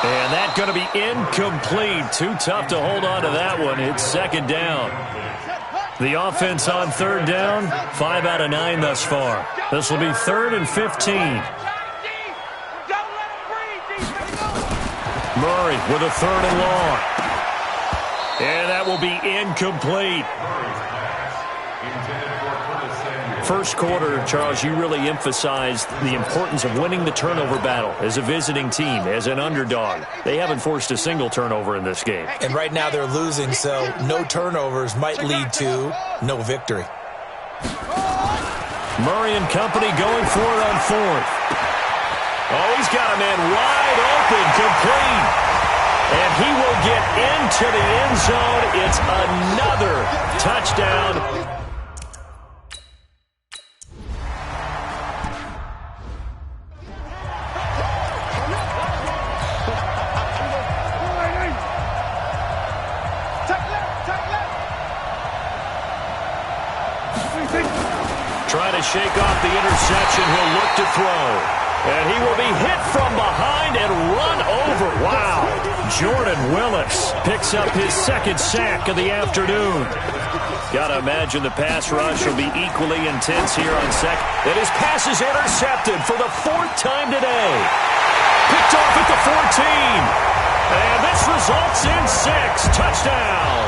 And that's going to be incomplete. Too tough to hold on to that one. It's second down. The offense on third down, 5 out of 9 thus far. This will be 3rd and 15. Murray with a 3rd and long. And that will be incomplete. First quarter, Charles, you really emphasized the importance of winning the turnover battle as a visiting team, as an underdog. They haven't forced a single turnover in this game. And right now they're losing, so no turnovers might lead to no victory. Murray and company going for it on 4th. Oh, he's got a man wide open, complete. And he will get into the end zone. It's another touchdown. Trying to shake off the interception. He'll look to throw. And he will be hit from behind and run over. Wow. Jordan Willis picks up his 2nd sack of the afternoon. Got to imagine the pass rush will be equally intense here on second. And his pass is intercepted for the 4th time today. Picked off at the 14. And this results in 6. Touchdown.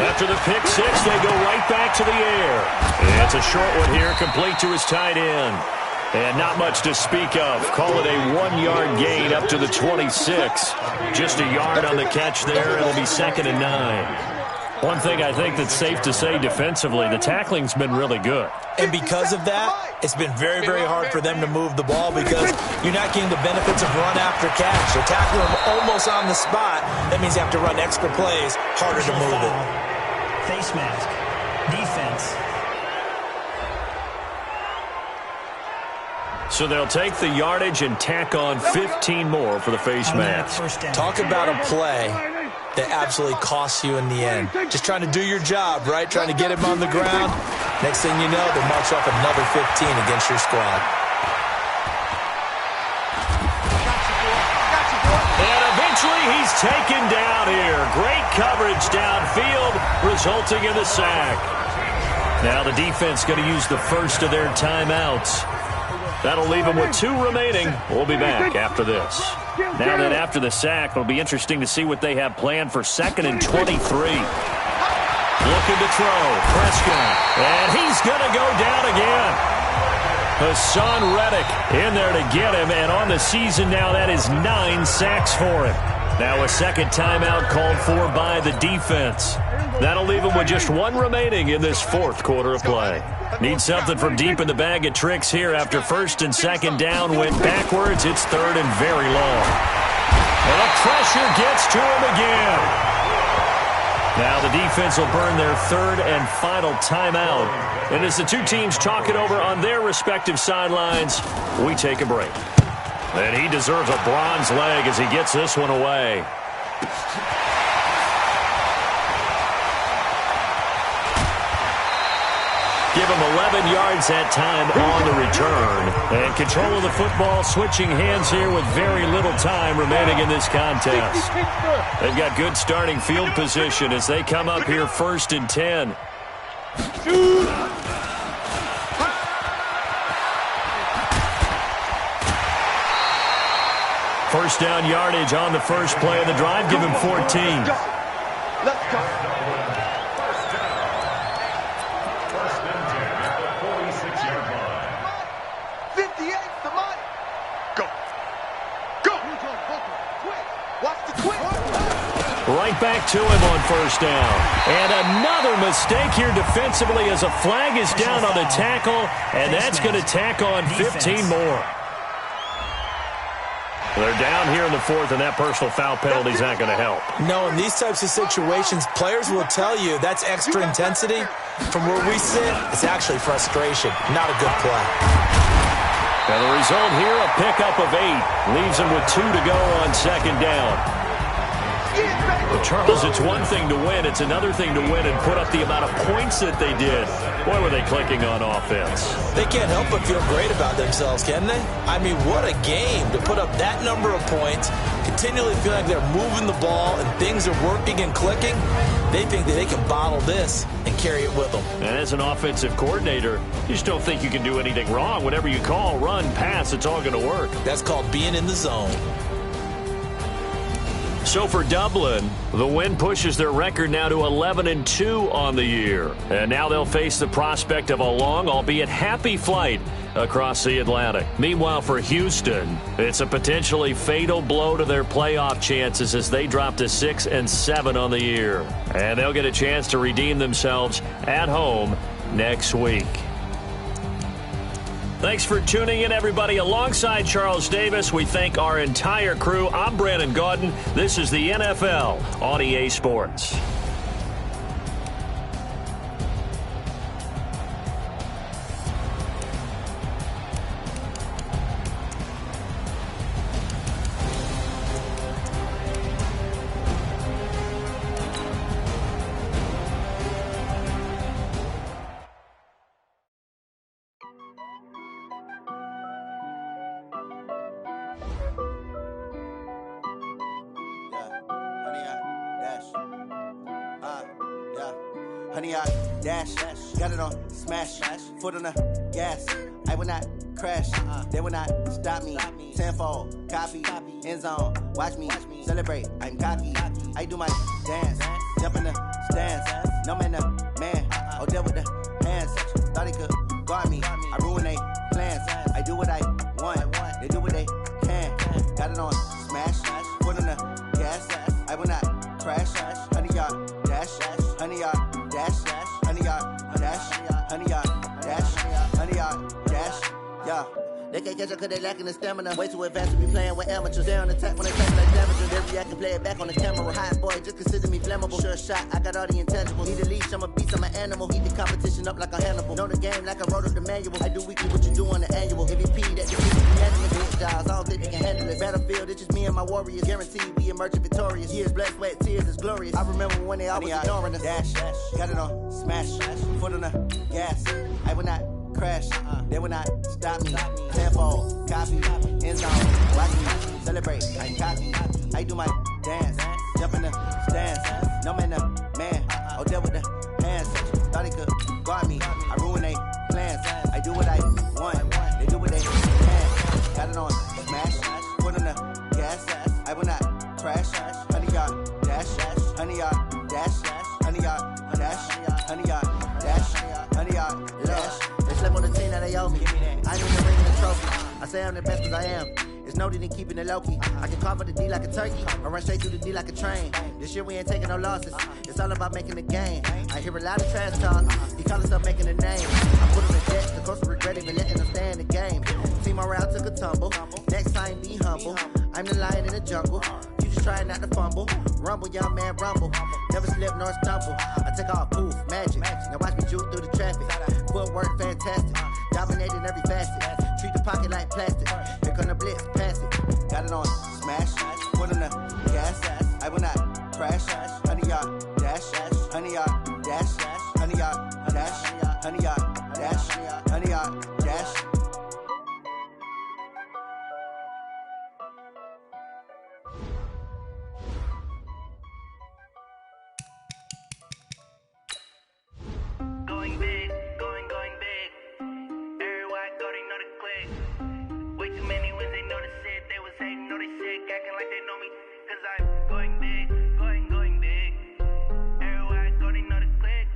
After the pick 6, they go right back to the air. It's a short one here, complete to his tight end. And not much to speak of. Call it a 1-yard gain up to the 26. Just a yard on the catch there. It'll be 2nd and 9. One thing I think that's safe to say defensively, the tackling's been really good. And because of that, it's been very, very hard for them to move the ball because you're not getting the benefits of run after catch. They're tackling them almost on the spot. That means you have to run extra plays, harder to move it. Face mask. Defense. So they'll take the yardage and tack on 15 more for the face mask. Talk about a play that absolutely costs you in the end. Just trying to do your job, right? Trying to get him on the ground. Next thing you know, they march off another 15 against your squad. And eventually he's taken down here. Great coverage downfield, resulting in the sack. Now the defense going to use the first of their timeouts. That'll leave them with 2 remaining. We'll be back after this. Now that after the sack, it'll be interesting to see what they have planned for 2nd and 23. Looking to throw. Prescott. And he's going to go down again. Hassan Reddick in there to get him. And on the season now, that is 9 sacks for him. Now a second timeout called for by the defense. That'll leave him with just 1 remaining in this 4th quarter of play. Need something from deep in the bag of tricks here after 1st and 2nd down went backwards. It's 3rd and very long. And the pressure gets to him again. Now the defense will burn their 3rd and final timeout. And as the 2 teams talk it over on their respective sidelines, we take a break. And he deserves a bronze leg as he gets this one away. give him 11 yards that time on the return. And control of the football switching hands here with very little time remaining in this contest. They've got good starting field position as they come up here 1st and 10. First down yardage on the first play of the drive. Give him 14. Let's go. First and 10 at the 46-yard line. 58's the money. Go. Go. Watch the quick. Right back to him on first down. And another mistake here defensively as a flag is down on the tackle, and that's going to tack on 15 more. They're down here in the 4th, and that personal foul penalty is not going to help. No, in these types of situations, players will tell you that's extra intensity. From where we sit, it's actually frustration, not a good play. And the result here, a pickup of 8. Leaves him with 2 to go on second down. Well, Charles, it's one thing to win. It's another thing to win and put up the amount of points that they did. Boy, were they clicking on offense. They can't help but feel great about themselves, can they? I mean, what a game to put up that number of points, continually feel like they're moving the ball and things are working and clicking. They think that they can bottle this and carry it with them. And as an offensive coordinator, you just don't think you can do anything wrong. Whatever you call, run, pass, it's all going to work. That's called being in the zone. So for Dublin, the win pushes their record now to 11-2 on the year. And now they'll face the prospect of a long, albeit happy flight across the Atlantic. Meanwhile, for Houston, it's a potentially fatal blow to their playoff chances as they drop to 6-7 on the year. And they'll get a chance to redeem themselves at home next week. Thanks for tuning in, everybody. Alongside Charles Davis, we thank our entire crew. I'm Brandon Gaudin. This is the NFL on EA Sports. Honey, I dash, got it on smash, foot on the gas. I will not crash, they will not stop me. Tenfold, copy, end zone, watch me celebrate. I'm cocky, I do my dance, jump in the stands. No man, the man, oh, deal with the hands. Thought he could guard me, I ruin they plans. I do what I want, they do what they can. Got it on smash, foot on the gas. I will not crash, honey, y'all dash, honey, y'all dash, honey, y'all dash, honey, y'all dash, honey, y'all dash, yeah. They can't catch up cause they lacking the stamina. Way too advanced to be playing with amateurs. They on attack when they play like damage. They react and play it back on the camera. Hot boy, just consider me flammable. Sure shot, I got all the intangibles. Need a leash, I'm a beast, I'm an animal. Heat the competition up like a Hannibal. Know the game like I wrote up the manual. I do weekly what you do on the annual. MVP, that defeats the management. Big jobs, I don't think they can handle it. Battlefield, it's just me and my warriors. Guaranteed we emerge victorious. Years, blood, sweat, tears, it's glorious. I remember when they always ignoring us. Dash, got it on smash, foot on the gas. I will not crash, they will not stop me. Tenfold, copy, end zone, watch me celebrate. I'm cocky, I do my dance, jump in the stands. No man, the man, oh, deal with the hands. Thought he could guard me, I ruin they plans. I do what I want, they do what they can. Got it on smash, foot on the gas. I will not crash, honey, y'all dash, honey, y'all dash, honey, y'all dash, honey, y'all dash, honey, y'all dash. Slip on the team that they owe me. I need to ring in the trophy. I say I'm the best cause I am. It's no need in keeping it low-key. I can call for the D like a turkey. I run straight through the D like a train. This year we ain't taking no losses. It's all about making the game. I hear a lot of trash talk. He call himself making a name. I put him in debt. The coach will regret even letting him stay in the game. Team morale took a tumble. Next time be humble. I'm the lion in the jungle. You just trying not to fumble. Rumble, young man, rumble. Never slip nor stumble. I take off, poof, magic. Now watch me juke through the traffic. Footwork fantastic. Dominating every facet. Treat the pocket like plastic. Here come the blitz, pass it. Got it on smash. Foot on the gas. I will not crash. Honey, y'all dash. Honey, y'all dash. Honey, y'all dash. Honey, y'all they know me, cause I'm going big, going big. Everywhere I go, they know the click.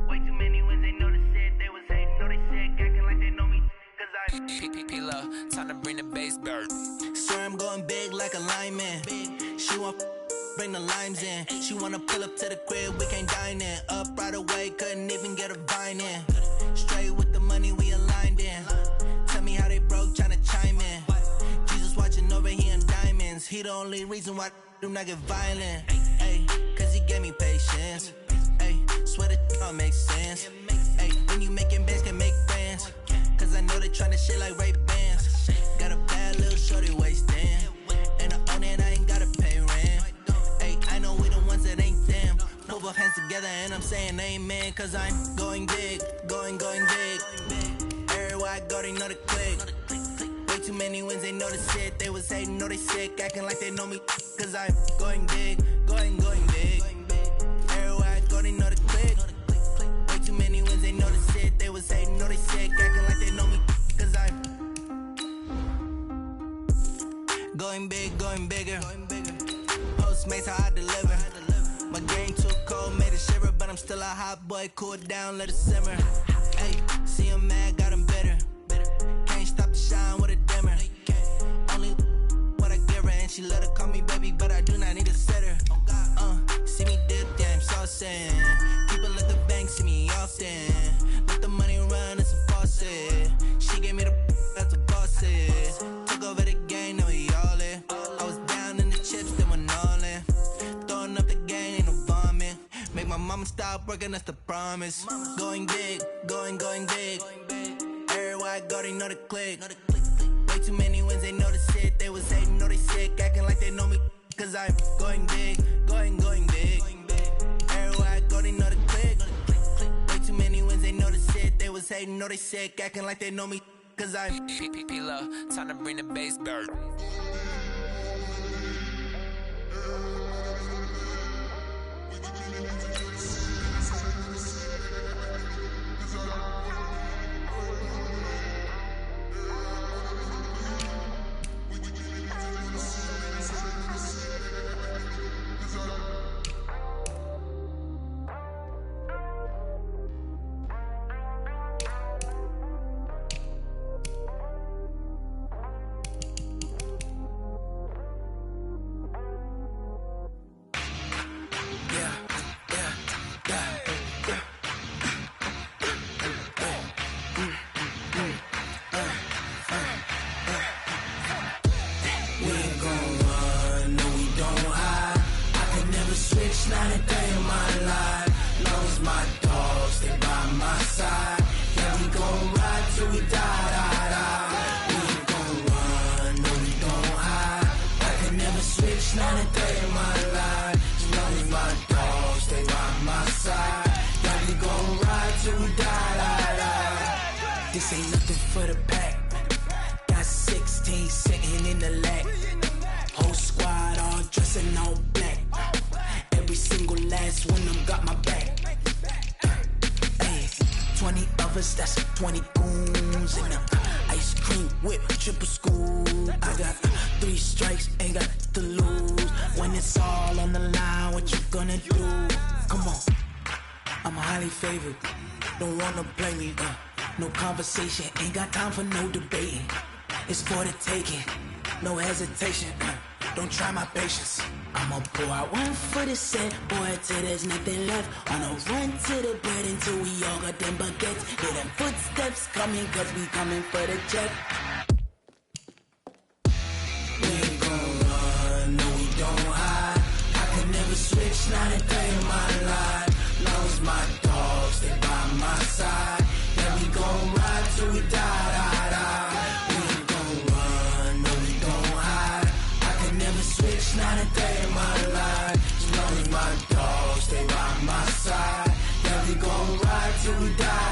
Way too many wins, they know the shit. They was hating, know they sick, acting like they know me, cause I'm P-P-P-Love, time to bring the bass bird. Swear I'm going big like a lineman. She want bring the limes in. She wanna pull up to the crib, we can't dine in. Up right away, couldn't even get a vine in. Straight with the money, we aligned in. Tell me how they broke, tryna chime in. Jesus watching over here in diamonds. He the only reason why I do not get violent. Ay, cause he gave me patience. Ay, swear that don't make sense. Ay, when you making bands, can make friends. Cause I know they tryna shit like Ray-Bans. Got a bad little shorty wasting. And I own it, I ain't gotta pay rent. Ay, I know we the ones that ain't them. Put both hands together and I'm saying amen. Cause I'm going big, going big. Everywhere I go, they know the click. Way too many wins, they know the shit. They was hating, know they sick, acting like they know me. Cause I'm going big, going big. Everywhere I go, they know the click. Way too many wins, they know the shit. They was hating, know they sick, acting like they know me. Cause I'm going big, going bigger. Postmates, how I deliver. My game too cold, made it shiver. But I'm still a hot boy, cool it down, let it simmer. Hey, see him mad, got him bitter. Can't stop the shine with a dimmer. Only what I give her, and she let her call me baby, but I do not need a sitter. See me dip, yeah, I'm saucing. People at the bank see me often. Let the money run, it's a faucet. She gave me the that's a bosses. Took over the game, now we all in. I was down in the chips, then went all in. Throwing up the game, ain't no vomit. Make my mama stop working, that's the promise. Going big, going big. Everywhere I go, they know the click. Way too many wins, they know the shit. They was hating, know they sick, acting like they know me. Cause I'm going big, going big. Everywhere I go, they know the click. Way too many wins, they know the shit. They was hating, know they sick, acting like they know me. Cause I'm P-P-P-Love, time to bring the bass bird. This ain't nothing for the pack. Got 16 sitting in the lag. Whole squad all dressing all black. Every single last one of them got my back. Ay, 20 of us, that's 20 goons in them. Ice cream whip, triple scoop. I got 3 strikes, ain't got to lose. When it's all on the line, what you gonna do? Come on, I'm highly favored. Don't wanna play me, no conversation, ain't got time for no debating. It's for the taking, no hesitation. Don't try my patience. I'ma pour out one for the set, boy, till there's nothing left. On a run to the bread until we all got them baguettes. Hear them footsteps coming, cause we coming for the check. We ain't gon' run, no we don't hide. I could never switch, not a day in my life. Long as my dogs, they by my side. Yeah, we gon' ride till we die. We ain't gon' run, no we don't hide. I could never switch, not a day in my life. As long as my dogs, they by my side. Yeah, we gon' ride till we die.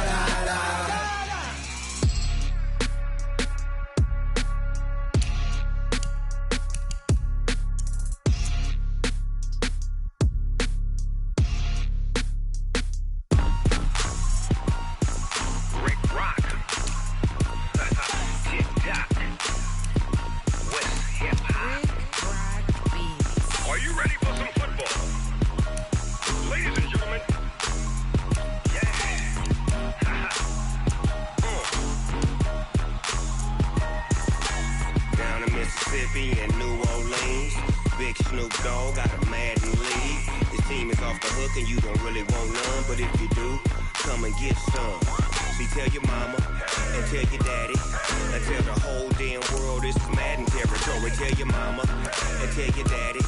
Big Snoop Dogg got a Madden league. This team is off the hook and you don't really want none, but if you do, come and get some. See, tell your mama and tell your daddy and tell the whole damn world this is Madden territory. Tell your mama and tell your daddy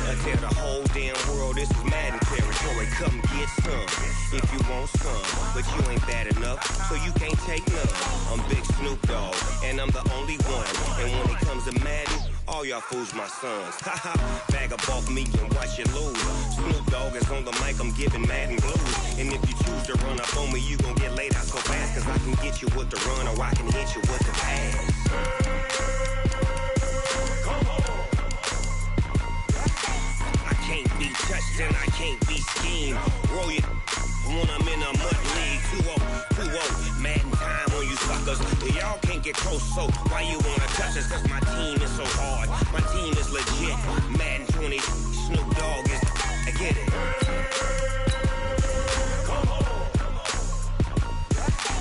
and tell the whole damn world this is Madden territory. Come get some if you want some, but you ain't bad enough, so you can't take none. I'm Big Snoop Dogg and I'm the only one, and when it comes to Madden, all y'all fools my sons. Haha, bag up off me and watch you lose. Snoop Dogg is on the mic, I'm giving Madden blues. And if you choose to run up on me, you gon' get laid out so fast, cause I can get you with the run or I can hit you with the pass. I can't be touched and I can't be schemed. Roll you when I'm in a mud league. 2-0, Madden time on you suckers. Y'all can't get close, so why you wanna touch us? Cause my team is so hard, my team is legit. Madden 20, Snoop Dogg is, I get it.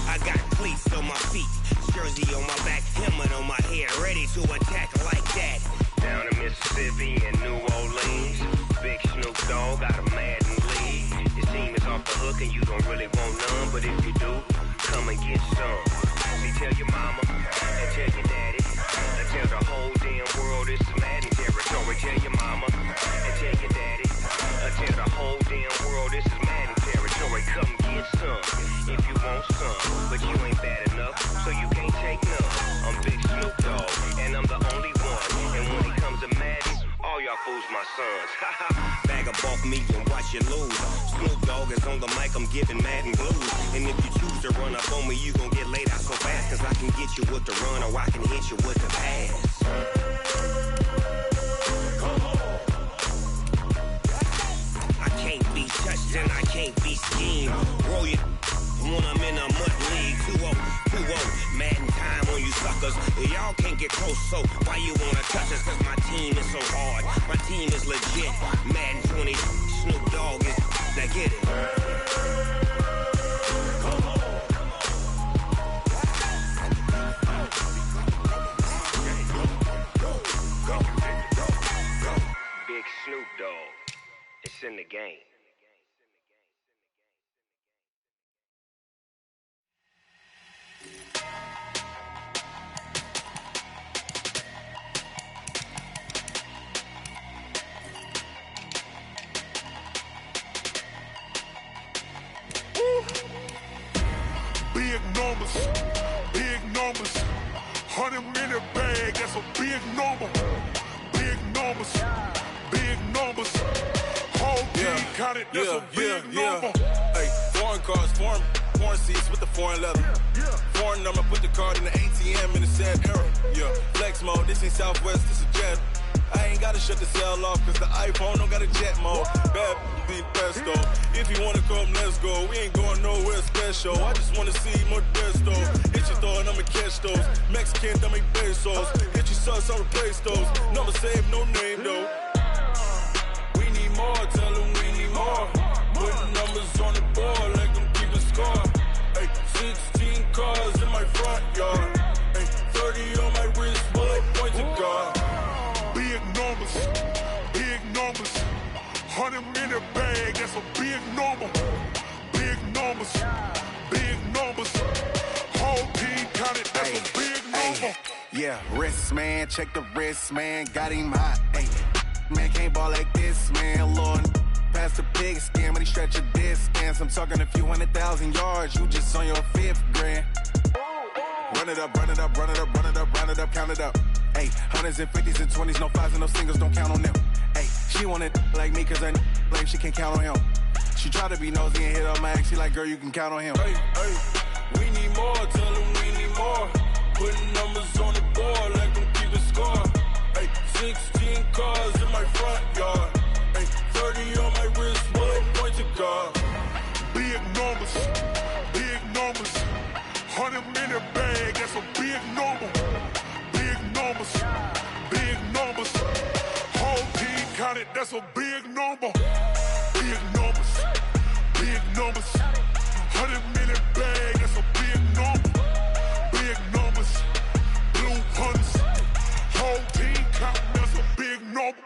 I got cleats on my feet, jersey on my back, helmet on my head, ready to attack like that. Down in Mississippi and New Orleans, Big Snoop Dogg got a Madden league. His team is off the hook and you don't really want none, but if you do, come and get some. See, tell your mama and tell your daddy and tell the whole damn world this is Madden territory. Tell your mama and tell your daddy and tell the whole damn world this is Madden territory. Come get some if you want some, but you ain't bad enough, so you can't take none. I'm Big Snoop Dogg and I'm the only one, and when it comes to Madden, all y'all fools my sons. Bag up off me and watch you lose. Snoop Dogg is on the mic, I'm giving Madden blues. And if you choose to run up on me, you gon' get laid out so fast, cause I can get you with the run or I can hit you with the pass. I can't be touched and I can't be schemed. Roll you when I'm in a mud league. 2-0, Madden time on you suckers. Y'all can't get close, so why you wanna touch us? Cause my team is so hard, my team is legit. Madden 20, Snoop Dogg is, now get it. Big Snoop Dogg, it's in the game. Big numbers, 100-minute bag, that's a big number. Big numbers, whole team counted, that's a big number. Hey, foreign cars, foreign seats with the foreign leather. Foreign number, put the card in the ATM in the sad era. Yeah, flex mode, this ain't Southwest, this is Jet. I ain't gotta shut the cell off, cause the iPhone don't got a jet mode. Bad be pesto. If you wanna come, let's go. We ain't going nowhere special. I just wanna see more Modesto. Hit your throw and I'ma catch those. Mexican, don't make pesos. Hit your sauce, I'll replace those. Number save, no name though. We need more, tell them we need more. Putting numbers on the board, like them keeping score. Hey, 16 cars in my front yard. Hey, 30 on my wrist, bullet point to God. Big numbers, 100-minute bag, that's a big number. Big numbers, whole team counted, that's a big number. Yeah, wrist man, check the wrist man, got him hot. Ay, man can't ball like this, man. Lord, past the pig skin when he stretch a distance. I'm talking a few 100,000 yards, you just on your 5th grand. Run it up, count it up. Ay, hundreds and 50s and 20s, no 5s and no singles, don't count on them. Ay, she want it like me, cause her lame, she can't count on him. She try to be nosy and hit up my ex, she like, girl, you can count on him. Hey, we need more, tell them we need more. Putting numbers on the board, like them keeping score. Hey, 16 cars in my front yard. Hey, 30 on my wrist, bullet point to God. Big numbers, 100-minute bag, that's a big number. Big numbers, whole team counted, that's a big number. Big numbers, 100-minute bag, that's a big number. Big numbers, blue hunters, whole team counting, that's a big number.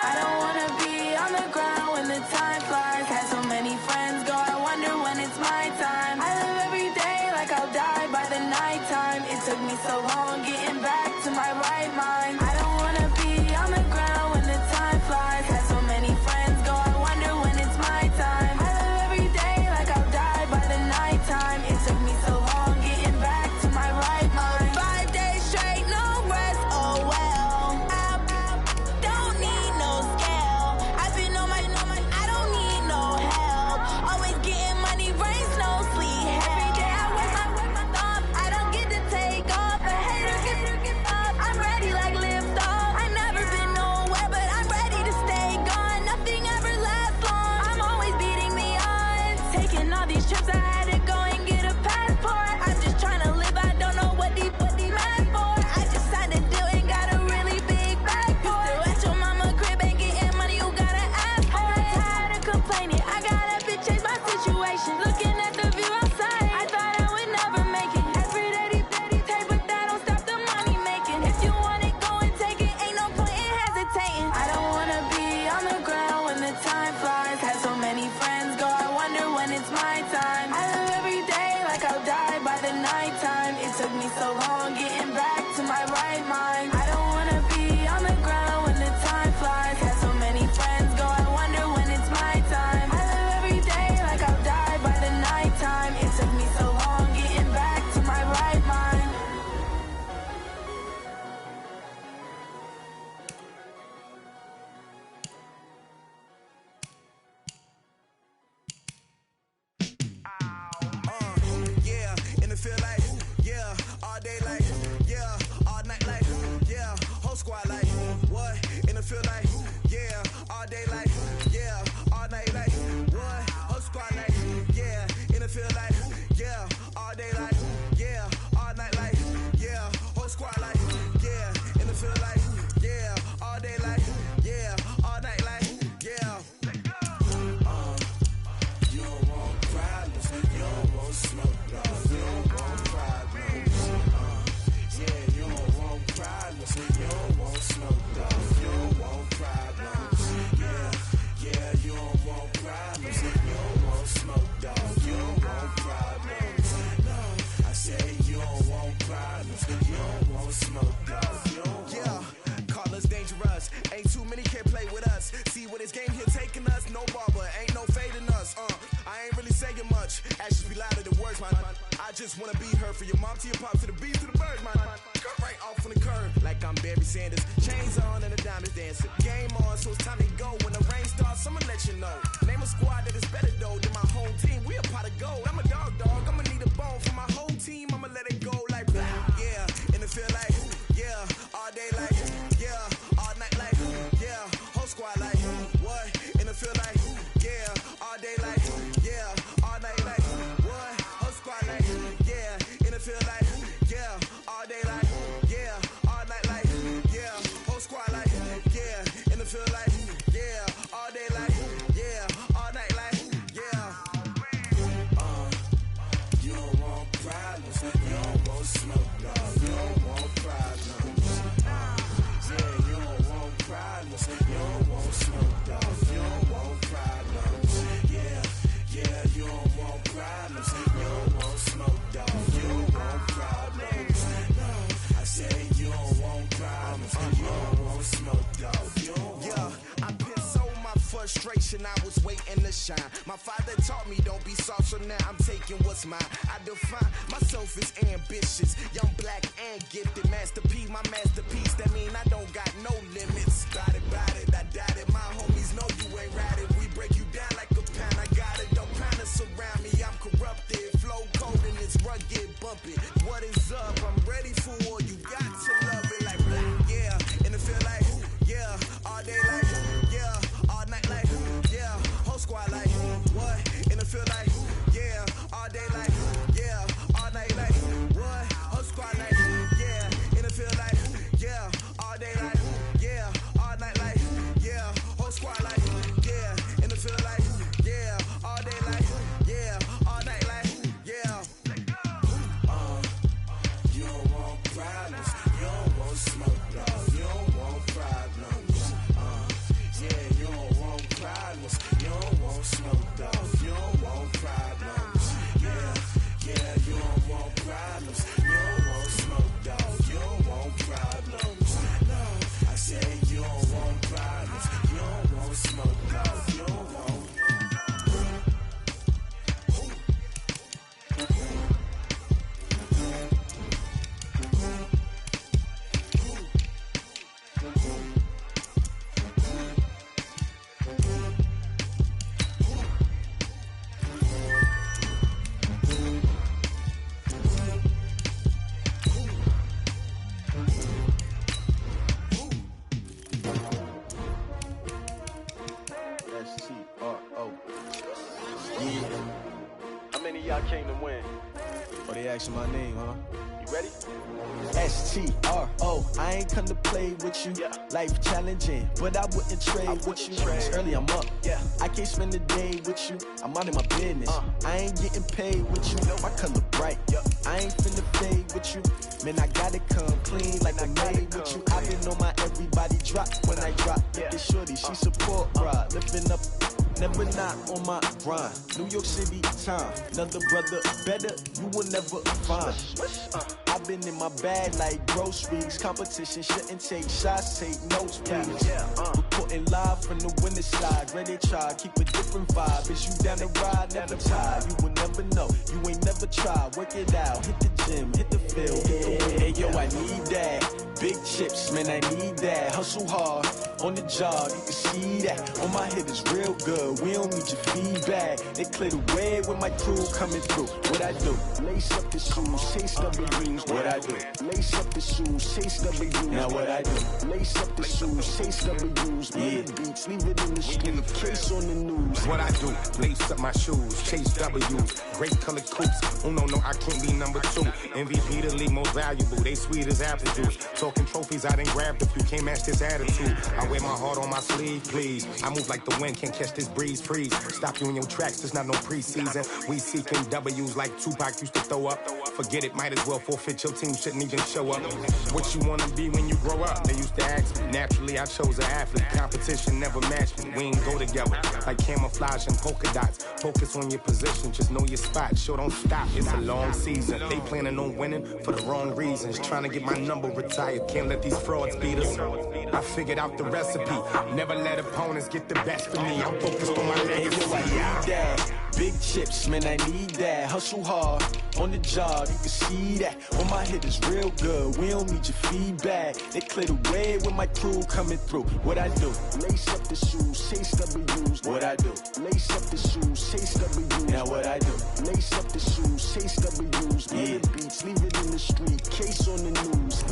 I don't wanna be on the ground when the time flies. Had so many friends go, I wonder when it's my time. I live every day like I'll die by the nighttime. It took me so long getting back to my right mind. I don't wanna be on the ground when the time flies. Had so many friends go, I wonder when it's my time. I live every day like I'll die by the nighttime. It took me so long getting back to my right mind. 5 days straight, no rest, oh well. I don't need no scale. I've been on my, I don't need no help. Always getting money, rain, snow, sleet. Every day I work my thumb. I don't get to take off. A hater get up. I'm ready like lift off. I've never been nowhere, but I'm ready to stay gone. Nothing ever lasts long. I'm always beating the odds. Taking all these trips, I had to go and get a passport. I'm just trying to live. I don't know what these mad for. I just signed a deal and got a really big bag for it. Still at your mama crib and getting money, you gotta ask for it. Tired of complaining, I gotta bitch change my situation. Looking at the view outside, I thought I would never make it. Every day they take, but that don't stop the money making. If you want it, go and take it. Ain't no point in hesitating. I don't wanna be on the ground when the time flies. Had so many friends go, I wonder when it's my time. I live every day like I'll die by the nighttime. It took me so long getting back to my right mind. I don't wanna be on the ground when the time flies. Had so many friends go, I wonder when it's my time. I live every day like I'll die by the nighttime. It took me so long getting back to my right mind. Yeah, and it feel like, yeah, all day like, yeah, all night like, yeah, whole squad like, what? And it feel like, yeah, all day like, yeah, all night like, what? Whole squad like, yeah, and it feel like, yeah, all day like, yeah, all night like, yeah, whole squad like, yeah, and it feel like, yeah, all day like, yeah, all night like, yeah. You don't want problems, you don't want smoke, dog. You don't want problems. Yeah, you don't want problems, you don't want smoke, dog. You don't want problems. Yeah, you don't want problems, you don't want smoke, dog. You don't want problems. No, I say you don't want problems, you don't want smoke, dog. You don't want. Yeah, call us dangerous. Ain't too many can play with us. See where this game here taking us. No barber, ain't no fading us. I ain't really saying much. Actions be louder than words, man. I just wanna be heard from your mom to your pop to the beat to the birds, man. Cut right off on the curb like I'm Barry Sanders. Chains on and the diamonds dancing. Game on, so it's time to go. When the rain starts, I'ma let you know. Name a squad that is better though than my home team. We a pot of gold. I'm a dog. I'ma need a bone for my whole team. I'ma let it go like blah. Yeah, and it feel like, yeah, all day like, yeah, all night like, yeah, whole squad like, what? And it feel like, yeah, all day like, yeah, all night like, what? Whole squad like, yeah, and it feel like, yeah, all day like, yeah, all night like, yeah, whole squad like, yeah, and it feel like, yeah, all day like, yeah, all night like, yeah. You don't want problems, you don't want smoke, dog. You don't want problems. Yeah, you don't want problems, you don't want smoke, dog. You don't want problems. Yeah, you don't want problems, you don't want smoke, dog. You don't want problems. No, I say you don't want problems, you don't want smoke, dog. You don't want. Yeah, I've been so my frustration, I was waiting to shine. My father taught me don't be soft, so now I'm taking what's mine. I define myself as ambitious, young, black, and gifted. Master P, my masterpiece. That mean I don't got no limits. Got it, I doubt it. My homies know you ain't ratted. We break you down like a pound. I got it, don't pound us around me. I'm corrupted, flow cold and it's rugged, bumpy. What is up? I'm ready for war. You got to love it like black. Yeah, and it feel like, yeah, all day like, yeah, all night like, yeah, whole squad like, what? And it feel like, yeah, all day like, yeah, all night like, what? Whole squad like, yeah, and it feel like, yeah, all day like, yeah, all night like, yeah, y'all came to win? Oh, they asking my name, huh? You ready? S-T-R-O, I ain't come to play with you. Life challenging, but I wouldn't trade with you. It's early, I'm up. I can't spend the day with you. I'm out of my business. I ain't getting paid with you. My color bright. I ain't finna fade with you. Man, I gotta come clean like I made with you. I been on my everybody drop when I drop. Look at shorty, she support ride. Lifting up, never not on my grind. New York City time, another brother better, you will never find. I've been in my bag like groceries. Competition shouldn't take shots, take notes, please. Reporting live from the winter side. Ready to try, keep a different vibe. Is you down the ride, never tired. You will never know, you ain't never tried. Work it out, hit the gym, hit the field, hit the wheel. Hey yo, I need that. Big chips, man, I need that. Hustle hard, on the job, you can see that. On my head is real good, we don't need your feedback. They clear the way with my crew coming through. What I do? Lace up the shoes, chase W's. What I do? Lace up the shoes, chase W's. Now what I do? Lace up the shoes, chase W's. Mid beats, leave it in the street, case on the news. What I do? Lace up my shoes, chase W's. Great colored coops. Oh no, I can't be number 2. MVP the league most valuable. They sweet as apple juice. Talking trophies, I done grabbed a few. Can't match this attitude. I wear my heart on my sleeve, please. I move like the wind, can't catch this breeze, freeze. Stop you in your tracks, there's not no preseason. We seeking W's like Tupac used to throw up. Forget it, might as well forfeit, your team shouldn't even show up. What you wanna be when you grow up? They used to ask me. Naturally, I chose an athlete. Competition never matched me. We ain't go together like camouflage and polka dots. Focus on your position, just know your spot. Sure, don't stop, it's a long season. They planning on winning for the wrong reasons. Trying to get my number retired, can't let these frauds beat us. I figured out the recipe. Never let opponents get the best of me. I'm focused on my legacy. I need that. Big chips, man, I need that. Hustle hard, on the job, you can see that. On my head is real good, we don't need your feedback. They clear the way with my crew coming through. What I do? Lace up the shoes, chase W's. What I do? Lace up the shoes, chase W's. Now what I do? Lace up the shoes, chase W's. Mid beats, leave it in the street, case on the news.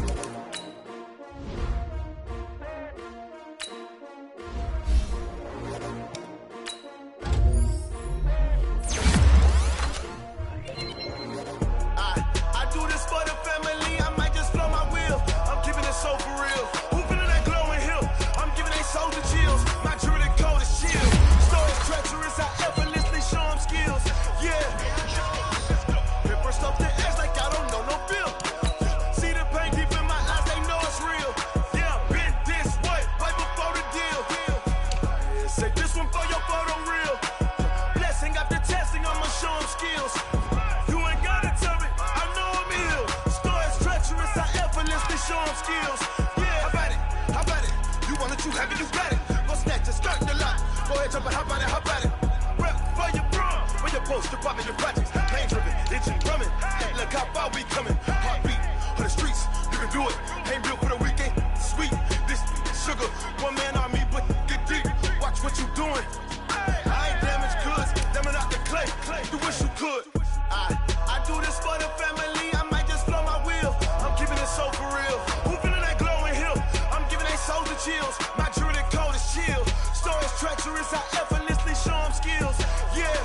So for real, who feeling that glowing hill? I'm giving they soldier chills. My jewelry code is chill. Stories treacherous, I effortlessly show them skills. Yeah. Hit first up the edge like I don't know no feel. See the pain deep in my eyes, they know it's real. Yeah, been this way, right before the deal. Say this one for your photo real. Blessing after testing, I'ma show them skills. You ain't gotta tell me, I know I'm ill. Stories treacherous, I effortlessly show them skills. You have it, you got it. Go snatch your skirt in the lot. Go ahead, jump and hop on it, hop on it. Rep for your bra, where your post, your poppin', your projects. Pain driven, itching, drumming. Hey, look how far we coming. Heartbeat on the streets, you can do it. Ain't built for the weekend. Sweet, this sugar. One man army, but get deep. Watch what you doing. I ain't damaged goods, damn out the clay. You wish you could. I do this for the family. I might just blow my wheel. I'm keeping it so for real. Who feeling that glowing hill? I'm giving they soldier chills. My jewelry code is chill. Stories treacherous, I effortlessly show them skills. Yeah.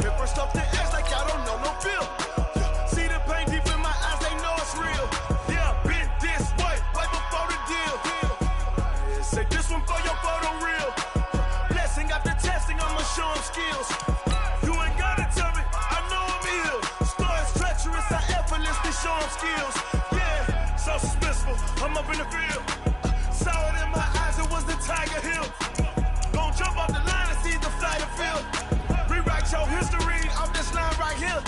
Hit first off the edge like I don't know no feel. See the pain deep in my eyes, they know it's real. Yeah, been this way, right before the deal. Say this one for your photo real. Blessing after testing, I'ma show them skills. You ain't gotta tell me, I know I'm ill. Stories treacherous, I effortlessly show them skills. Yeah, so suspenseful, I'm up in the field. Saw it in my eyes, it was the Tiger Hill. Gon' jump off the line and see the flight of field. Rewrite your history off this line right here.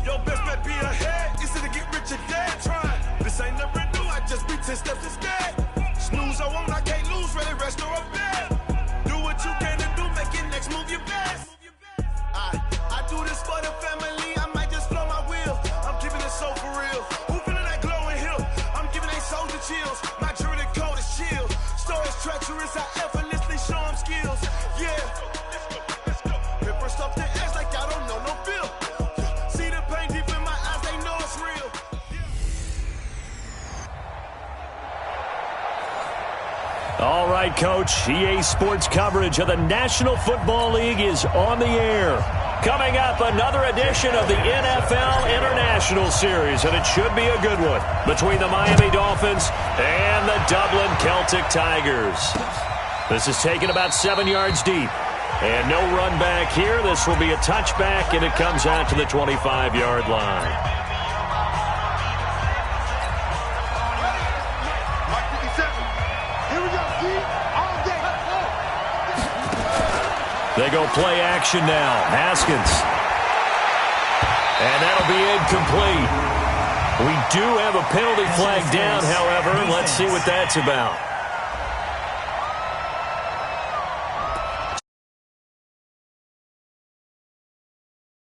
Your best bet be ahead, easy to get rich or dead trying. This ain't never new, I just be 10 steps instead. Snooze I won't, I can't lose, ready, rest or a bed. Do what you can and do, make it next move your best. I do this for the family, I might just blow my wheel. I'm keeping it so for real. Who feeling that glowing hill? I'm giving they soldier chills. My jewelry code is chill. Stories treacherous, I effortlessly show them skills. Yeah. Hit first off the edge like I don't know no feel. See the pain deep in my eyes, they know it's real. All right, Coach. EA Sports coverage of the National Football League is on the air. Coming up, another edition of the NFL International Series, and it should be a good one between the Miami Dolphins and the Dublin Celtic Tigers. This is taken about 7 yards deep, and no run back here. This will be a touchback, and it comes out to the 25-yard line. Here we go, G. All day. They go play action now. Haskins. And that'll be incomplete. We do have a penalty flag down, however. Let's see what that's about.